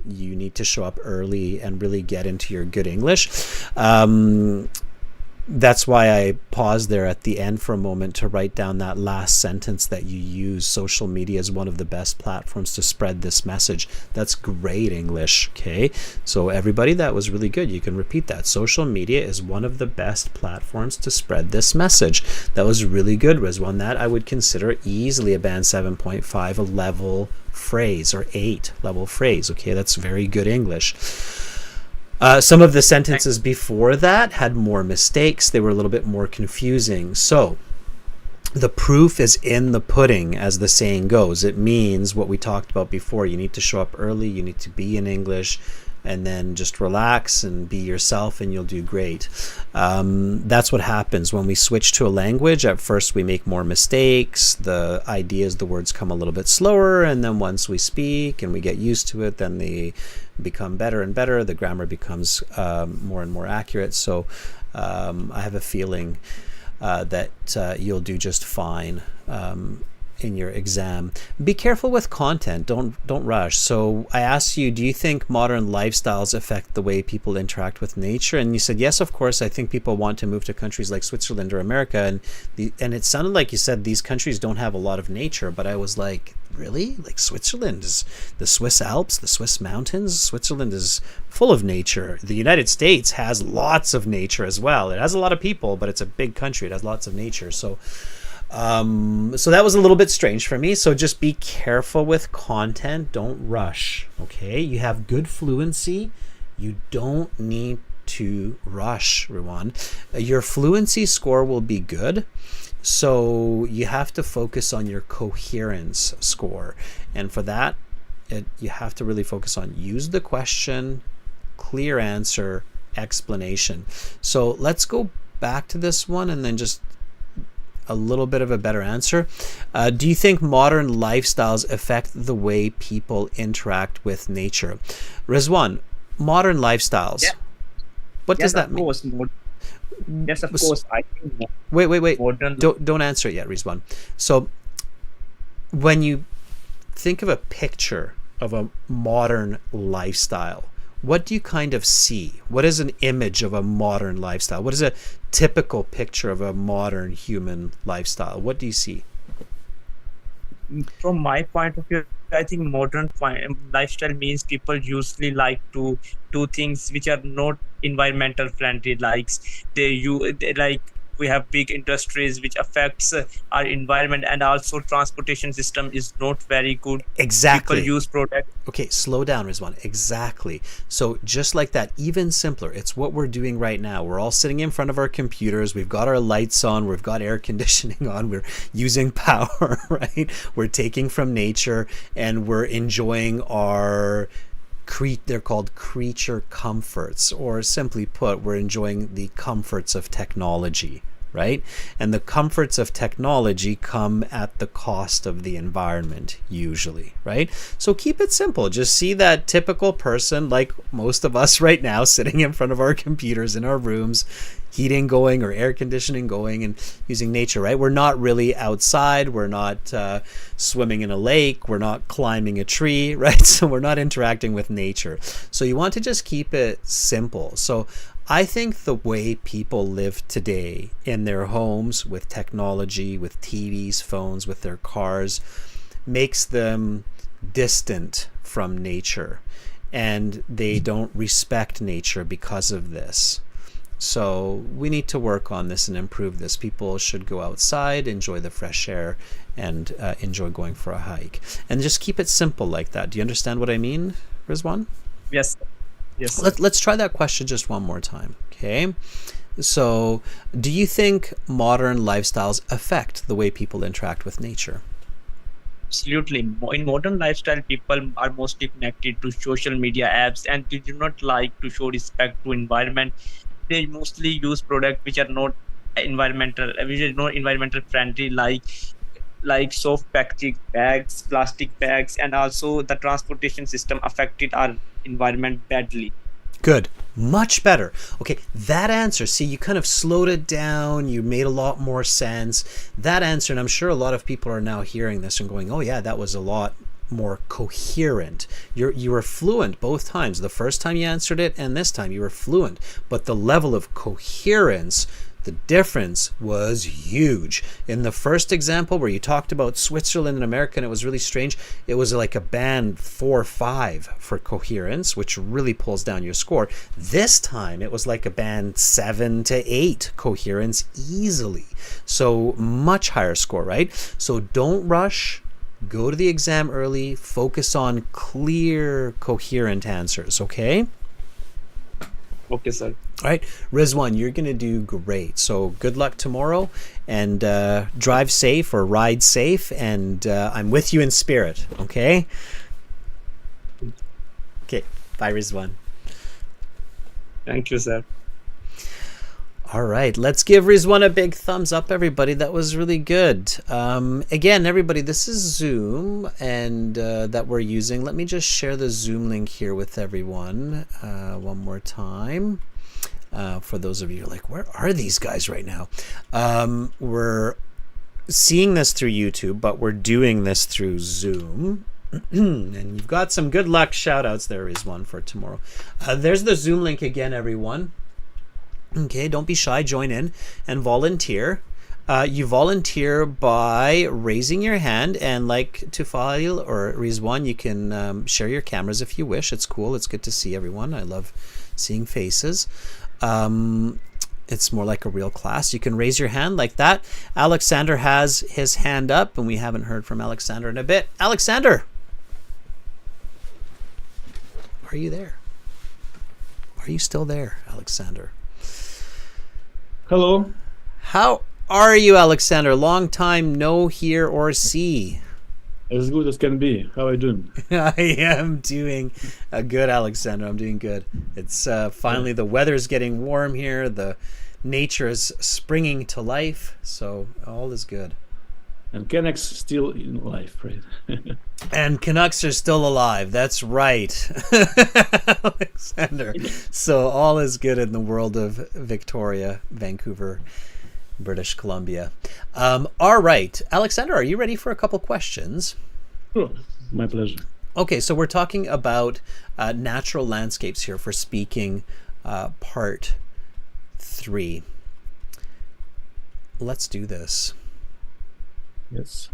you need to show up early and really get into your good English. That's why I paused there at the end for a moment to write down that last sentence that you use. Social media is one of the best platforms to spread this message. That's great English, okay? So everybody, that was really good. You can repeat that. Social media is one of the best platforms to spread this message. That was really good, Rizwan. That I would consider easily a band 7.5, a level phrase, or 8 level phrase, okay? That's very good English. Some of the sentences before that had more mistakes. They were a little bit more confusing. So the proof is in the pudding, as the saying goes. It means what we talked about before. You need to show up early. You need to be in English, and then just relax and be yourself, and you'll do great. That's what happens when we switch to a language. At first we make more mistakes. The ideas, the words come a little bit slower, and then once we speak and we get used to it, then they become better and better. The grammar becomes more and more accurate. So I have a feeling that you'll do just fine exam. Be careful with content. Don't rush. So I asked you, do you think modern lifestyles affect the way people interact with nature? And you said yes, of course. I think people want to move to countries like Switzerland or America, and it sounded like you said these countries don't have a lot of nature. But I was like, really? Like Switzerland is the Swiss Alps, the Swiss mountains. Switzerland is full of nature. The United States has lots of nature as well. It has a lot of people, but it's a big country. It has lots of nature. So that was a little bit strange for me. So just be careful with content. Don't rush. Okay. You have good fluency. You don't need to rush, Ruwan. Your fluency score will be good. So you have to focus on your coherence score. And for that, you have to really focus on use the question, clear answer, explanation. So let's go back to this one and then just a little bit of a better answer. Do you think modern lifestyles affect the way people interact with nature? Rizwan, modern lifestyles. Yeah. What does that mean? Yes, of course. I think. Wait. Don't answer it yet, Rizwan. So when you think of a picture of a modern lifestyle, what do you kind of see? What is an image of a modern lifestyle? What is a typical picture of a modern human lifestyle? What do you see? From my point of view, I think modern lifestyle means people usually like to do things which are not environmental friendly. Like we have big industries which affects our environment, and also transportation system is not very good. Exactly. People use products. Okay, slow down, Rizwan. Exactly. So just like that, even simpler, it's what we're doing right now. We're all sitting in front of our computers. We've got our lights on. We've got air conditioning on. We're using power, right? We're taking from nature and we're enjoying our they're called creature comforts, or simply put, we're enjoying the comforts of technology, right? And the comforts of technology come at the cost of the environment, usually, right? So keep it simple. Just see that typical person, like most of us right now, sitting in front of our computers in our rooms, heating going or air conditioning going and using nature, right? We're not really outside. We're not swimming in a lake. We're not climbing a tree, right? So we're not interacting with nature. So you want to just keep it simple. So I think the way people live today in their homes with technology, with TVs, phones, with their cars, makes them distant from nature, and they don't respect nature because of this. So we need to work on this and improve this. People should go outside, enjoy the fresh air, and enjoy going for a hike. And just keep it simple like that. Do you understand what I mean, Rizwan? Yes. Yes. Let's try that question just one more time. Okay. So do you think modern lifestyles affect the way people interact with nature? Absolutely. In modern lifestyle, people are mostly connected to social media apps, and they do not like to show respect to environment. They mostly use products which are not environmental friendly, like soft packaging bags, plastic bags, and also the transportation system affected our environment badly. Good. Much better. Okay, that answer, see, you kind of slowed it down. You made a lot more sense. That answer, and I'm sure a lot of people are now hearing this and going, oh yeah, that was a lot more coherent. You were fluent both times. The first time you answered it and this time you were fluent. But the level of coherence, the difference was huge. In the first example where you talked about Switzerland and America and it was really strange, it was like a band 4 or 5 for coherence, which really pulls down your score. This time it was like a band 7 to 8 coherence easily. So much higher score, right? So don't rush. Go to the exam early. Focus on clear, coherent answers, okay? Okay, sir. All right, Rizwan, you're going to do great. So good luck tomorrow, and drive safe or ride safe, and I'm with you in spirit, okay? Okay, bye, Rizwan. Thank you, sir. All right, let's give Rizwan a big thumbs up, everybody. That was really good. Again, everybody, this is Zoom and that we're using. Let me just share the Zoom link here with everyone one more time. For those of you who are like, where are these guys right now? We're seeing this through YouTube, but we're doing this through Zoom. And you've got some good luck shout outs. There is one for tomorrow. There's the Zoom link again, everyone. Okay, don't be shy. Join in and volunteer. You volunteer by raising your hand, and like Tufail or Rizwan, you can share your cameras if you wish. It's cool. It's good to see everyone. I love seeing faces. It's more like a real class. You can raise your hand like that. Alexander has his hand up, and we haven't heard from Alexander in a bit. Alexander, are you there? Are you still there, Alexander? Hello. How are you, Alexander? Long time no hear or see. As good as can be. How are you doing? I am doing good, Alexander. I'm doing good. It's finally the weather's getting warm here. The nature is springing to life, so all is good. And Canucks still in life, right? And Canucks are still alive. That's right, Alexander. So all is good in the world of Victoria, Vancouver, British Columbia. All right, Alexander, are you ready for a couple questions? Sure. My pleasure. Okay, so we're talking about natural landscapes here for speaking part 3. Let's do this. Yes.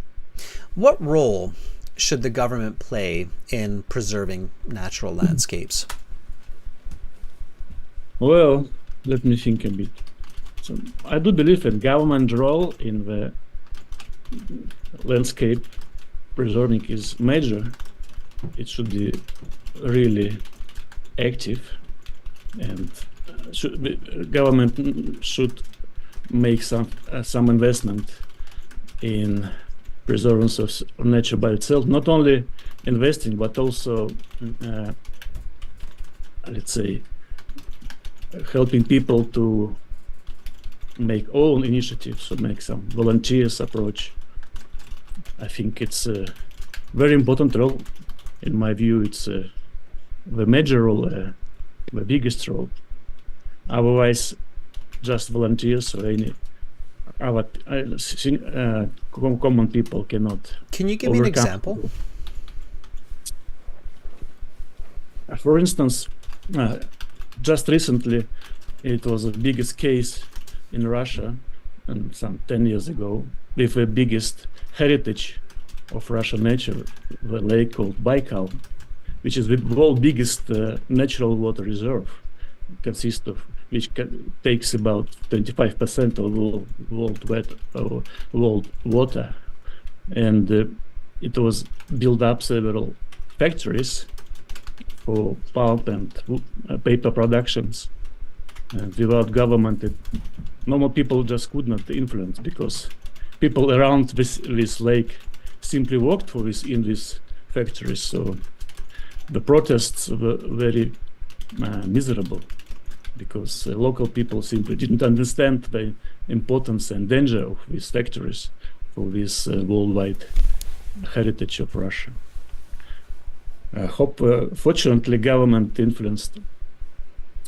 What role should the government play in preserving natural landscapes? Well, let me think a bit. So I do believe in government role in the landscape preserving is major. It should be really active, and government should make some investment in preservance of nature by itself. Not only investing, but also, let's say, helping people to make own initiatives or make some volunteers approach. I think it's a very important role. In my view, it's the major role, the biggest role. Otherwise, just volunteers or any other common people cannot. Can you give me an example? For instance, just recently, it was the biggest case in Russia, and some 10 years ago, with the biggest heritage of Russian nature, the lake called Baikal, which is the world's biggest natural water reserve, consists of which takes about 25% of world water, and it was built up several factories for pulp and paper productions, and without government, normal people just could not influence, because people around this lake simply worked for in these factories. So the protests were very miserable, because local people simply didn't understand the importance and danger of these factories for this worldwide heritage of Russia. I hope, fortunately, government influenced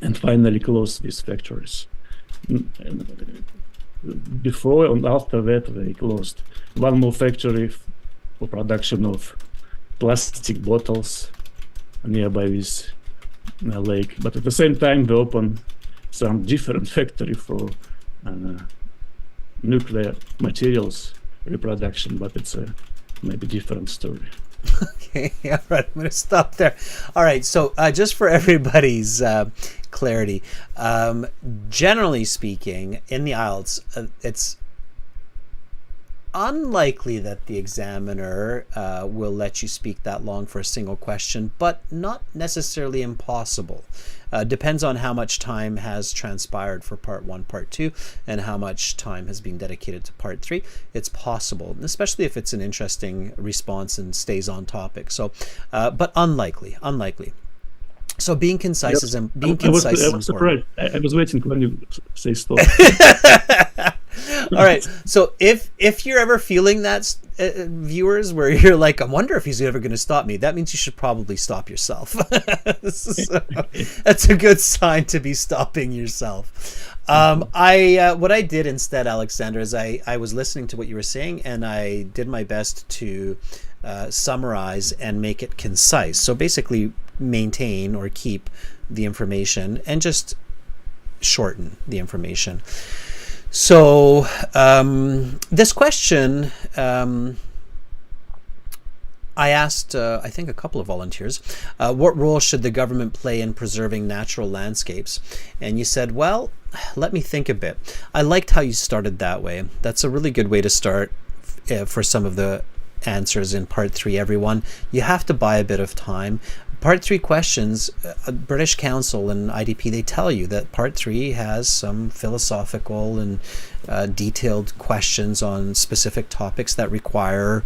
and finally closed these factories. Before and after that, they closed one more factory for production of plastic bottles nearby this lake. But at the same time, they opened some different factory for nuclear materials reproduction, but it's a maybe different story. Okay, all right, I'm going to stop there. All right, so just for everybody's clarity, generally speaking, in the IELTS, it's unlikely that the examiner will let you speak that long for a single question, but not necessarily impossible. Depends on how much time has transpired for part 1, part 2, and how much time has been dedicated to part 3. It's possible, especially if it's an interesting response and stays on topic. So, but unlikely. So being concise is I was surprised. I was waiting when you say stop. All right. So if you're ever feeling that, viewers, where you're like, I wonder if he's ever going to stop me, that means you should probably stop yourself. So, that's a good sign to be stopping yourself. What I did instead, Alexander, is I was listening to what you were saying, and I did my best to summarize and make it concise. So basically, maintain or keep the information and just shorten the information. So this question, I asked, I think, a couple of volunteers, what role should the government play in preserving natural landscapes? And you said, well, let me think a bit. I liked how you started that way. That's a really good way to start for some of the answers in part 3, everyone. You have to buy a bit of time. Part 3 questions, British Council and IDP, they tell you that part 3 has some philosophical and detailed questions on specific topics that require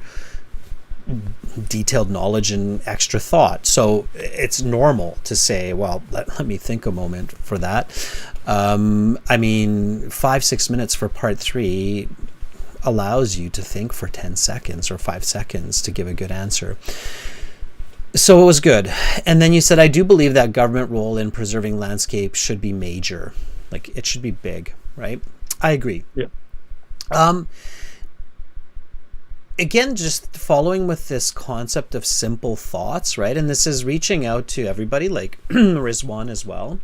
detailed knowledge and extra thought. So it's normal to say, well, let me think a moment for that. I mean, 5-6 minutes for part 3 allows you to think for 10 seconds or 5 seconds to give a good answer. So it was good. And then you said, I do believe that government role in preserving landscape should be major. Like, it should be big, right? I agree. Yeah. Again, just following with this concept of simple thoughts, right? And this is reaching out to everybody, like Rizwan as well.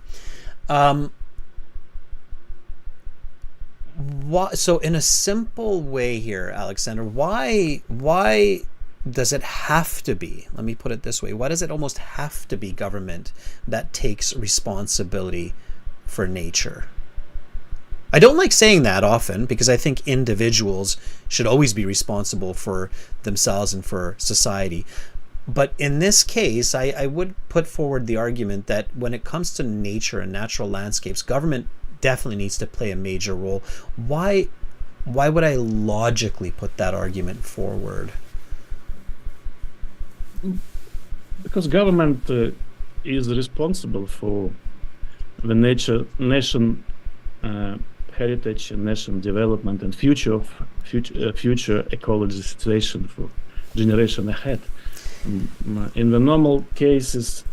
So in a simple way here, Alexander, why does it have to be, let me put it this way, why does it almost have to be government that takes responsibility for nature? I don't like saying that often, because I think individuals should always be responsible for themselves and for society. But in this case, I would put forward the argument that when it comes to nature and natural landscapes, government definitely needs to play a major role. Why would I logically put that argument forward? Because government is responsible for the nation heritage and nation development and future ecology situation for generation ahead. In the normal cases,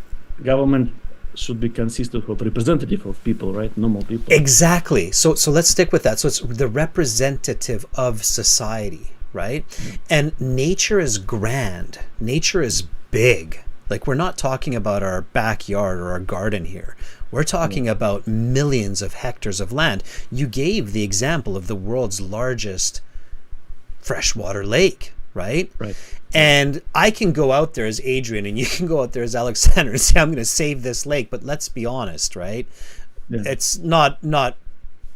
government should be consistent of representative of people, right? Normal people. Exactly. So let's stick with that. So it's the representative of society, right? And nature is grand. Nature is big. Like, we're not talking about our backyard or our garden here. We're talking about millions of hectares of land. You gave the example of the world's largest freshwater lake, right? Right. And I can go out there as Adrian, and you can go out there as Alexander and say, I'm going to save this lake. But let's be honest, right? Yeah. It's not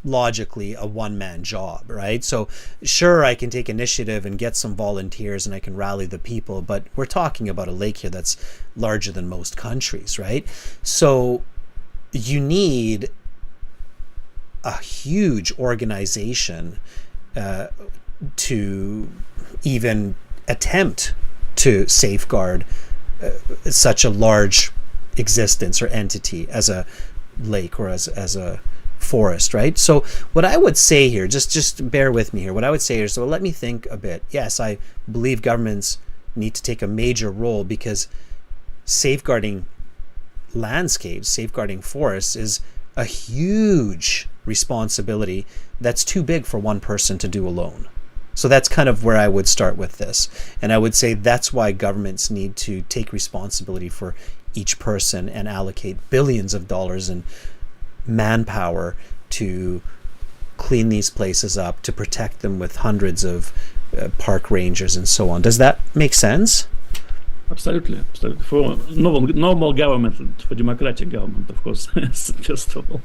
logically a one-man job, right? So sure, I can take initiative and get some volunteers and I can rally the people, but we're talking about a lake here that's larger than most countries, right? So you need a huge organization to even attempt to safeguard such a large existence or entity as a lake or as a forest, right? So what I would say here, just bear with me here, what I would say here, so let me think a bit. Yes, I believe governments need to take a major role, because safeguarding landscapes, safeguarding forests is a huge responsibility that's too big for one person to do alone. So that's kind of where I would start with this. And I would say that's why governments need to take responsibility for each person and allocate billions of dollars in manpower to clean these places up, to protect them with hundreds of park rangers and so on. Does that make sense? Absolutely. For normal government, for democratic government, of course, first of all.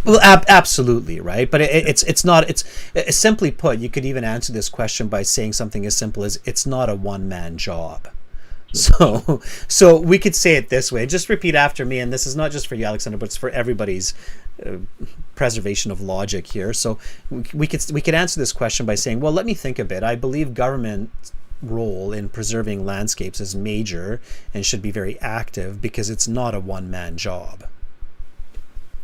Well, absolutely, right? But it's not, it's simply put, you could even answer this question by saying something as simple as, it's not a one-man job. So we could say it this way. Just repeat after me, and this is not just for you, Alexander, but it's for everybody's preservation of logic here. So we could answer this question by saying, well, let me think a bit. I believe government's role in preserving landscapes is major and should be very active, because it's not a one-man job.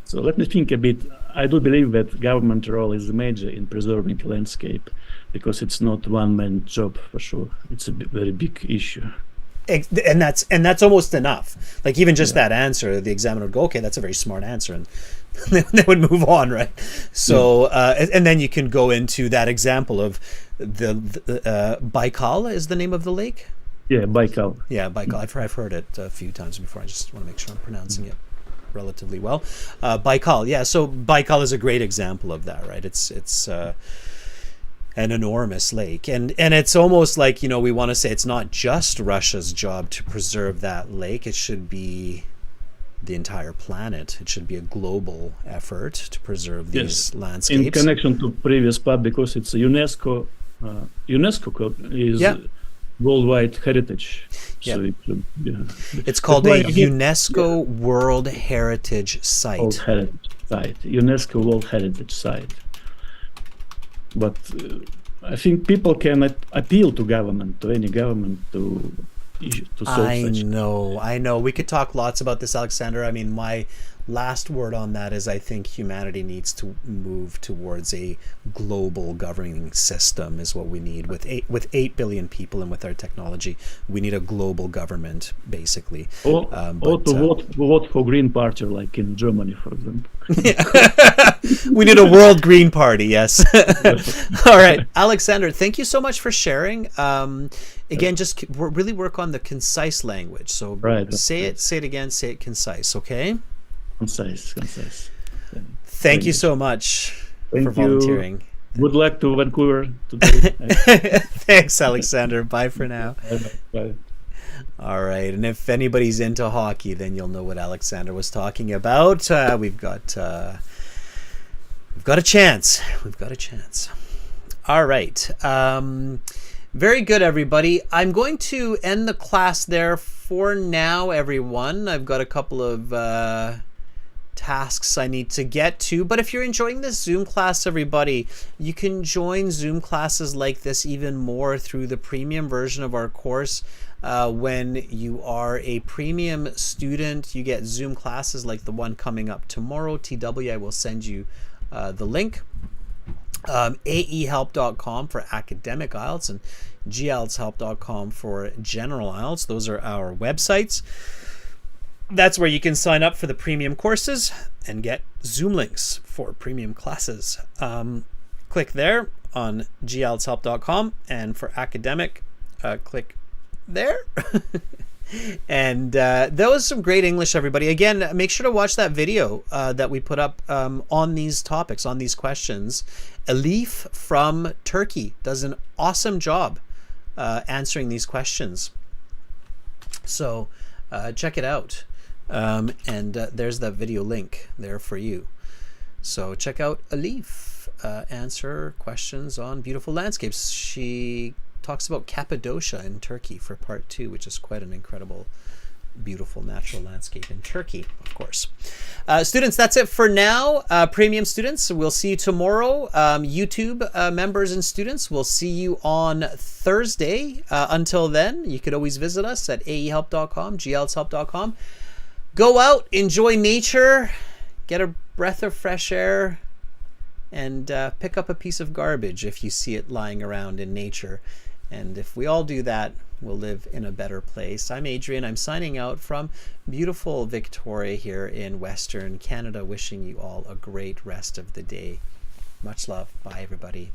So let me think a bit. I do believe that government role is major in preserving landscape, because it's not one-man job for sure. It's a very big issue. And that's almost enough. Like even just that answer, the examiner would go, okay, that's a very smart answer, and they would move on, right? So and then you can go into that example of the Baikal is the name of the lake. Yeah, Baikal. Yeah, Baikal. I've heard it a few times before. I just want to make sure I'm pronouncing it relatively well. Baikal. Yeah, so Baikal is a great example of that, right? It's an enormous lake, and it's almost like, you know, we want to say it's not just Russia's job to preserve that lake. It should be the entire planet. It should be a global effort to preserve these landscapes. In connection to previous part, because it's a UNESCO is worldwide heritage. So it's called a UNESCO World Heritage Site. World Heritage Site. UNESCO World Heritage Site. But I think people can appeal to government, to any government, to solve such. I know. We could talk lots about this, Alexander. I mean, my last word on that is I think humanity needs to move towards a global governing system is what we need. With 8 billion people and with our technology, we need a global government, basically. Or to vote for Green Party, like in Germany, for example. We need a world Green Party, yes. All right, Alexander, thank you so much for sharing. Again, just really work on the concise language. So say it again, say it concise, okay? Concise. Thank you so much for volunteering. Good luck to Vancouver today. Thanks, Alexander. Bye for now. Bye. All right, and if anybody's into hockey, then you'll know what Alexander was talking about. We've got a chance. All right. Very good, everybody. I'm going to end the class there for now, everyone. I've got a couple of tasks I need to get to, but if you're enjoying this Zoom class, everybody, you can join Zoom classes like this even more through the premium version of our course. When you are a premium student, you get Zoom classes like the one coming up tomorrow. TW, I will send you the link. aehelp.com for academic IELTS and gieltshelp.com for general IELTS. Those are our websites. That's where you can sign up for the premium courses and get Zoom links for premium classes. Click there on gieltshelp.com, and for academic, click there. And that was some great English, everybody. Again, make sure to watch that video that we put up on these topics, on these questions. Elif from Turkey does an awesome job answering these questions. So check it out. And there's that video link there for you. So check out Elif answer questions on beautiful landscapes. She talks about Cappadocia in Turkey for part 2, which is quite an incredible, beautiful natural landscape in Turkey, of course. Students, that's it for now. Premium students, we'll see you tomorrow. YouTube members and students, we'll see you on Thursday. Until then, you could always visit us at aehelp.com, gieltshelp.com. Go out, enjoy nature, get a breath of fresh air, and pick up a piece of garbage if you see it lying around in nature. And if we all do that, we'll live in a better place. I'm Adrian. I'm signing out from beautiful Victoria here in Western Canada, wishing you all a great rest of the day. Much love. Bye, everybody.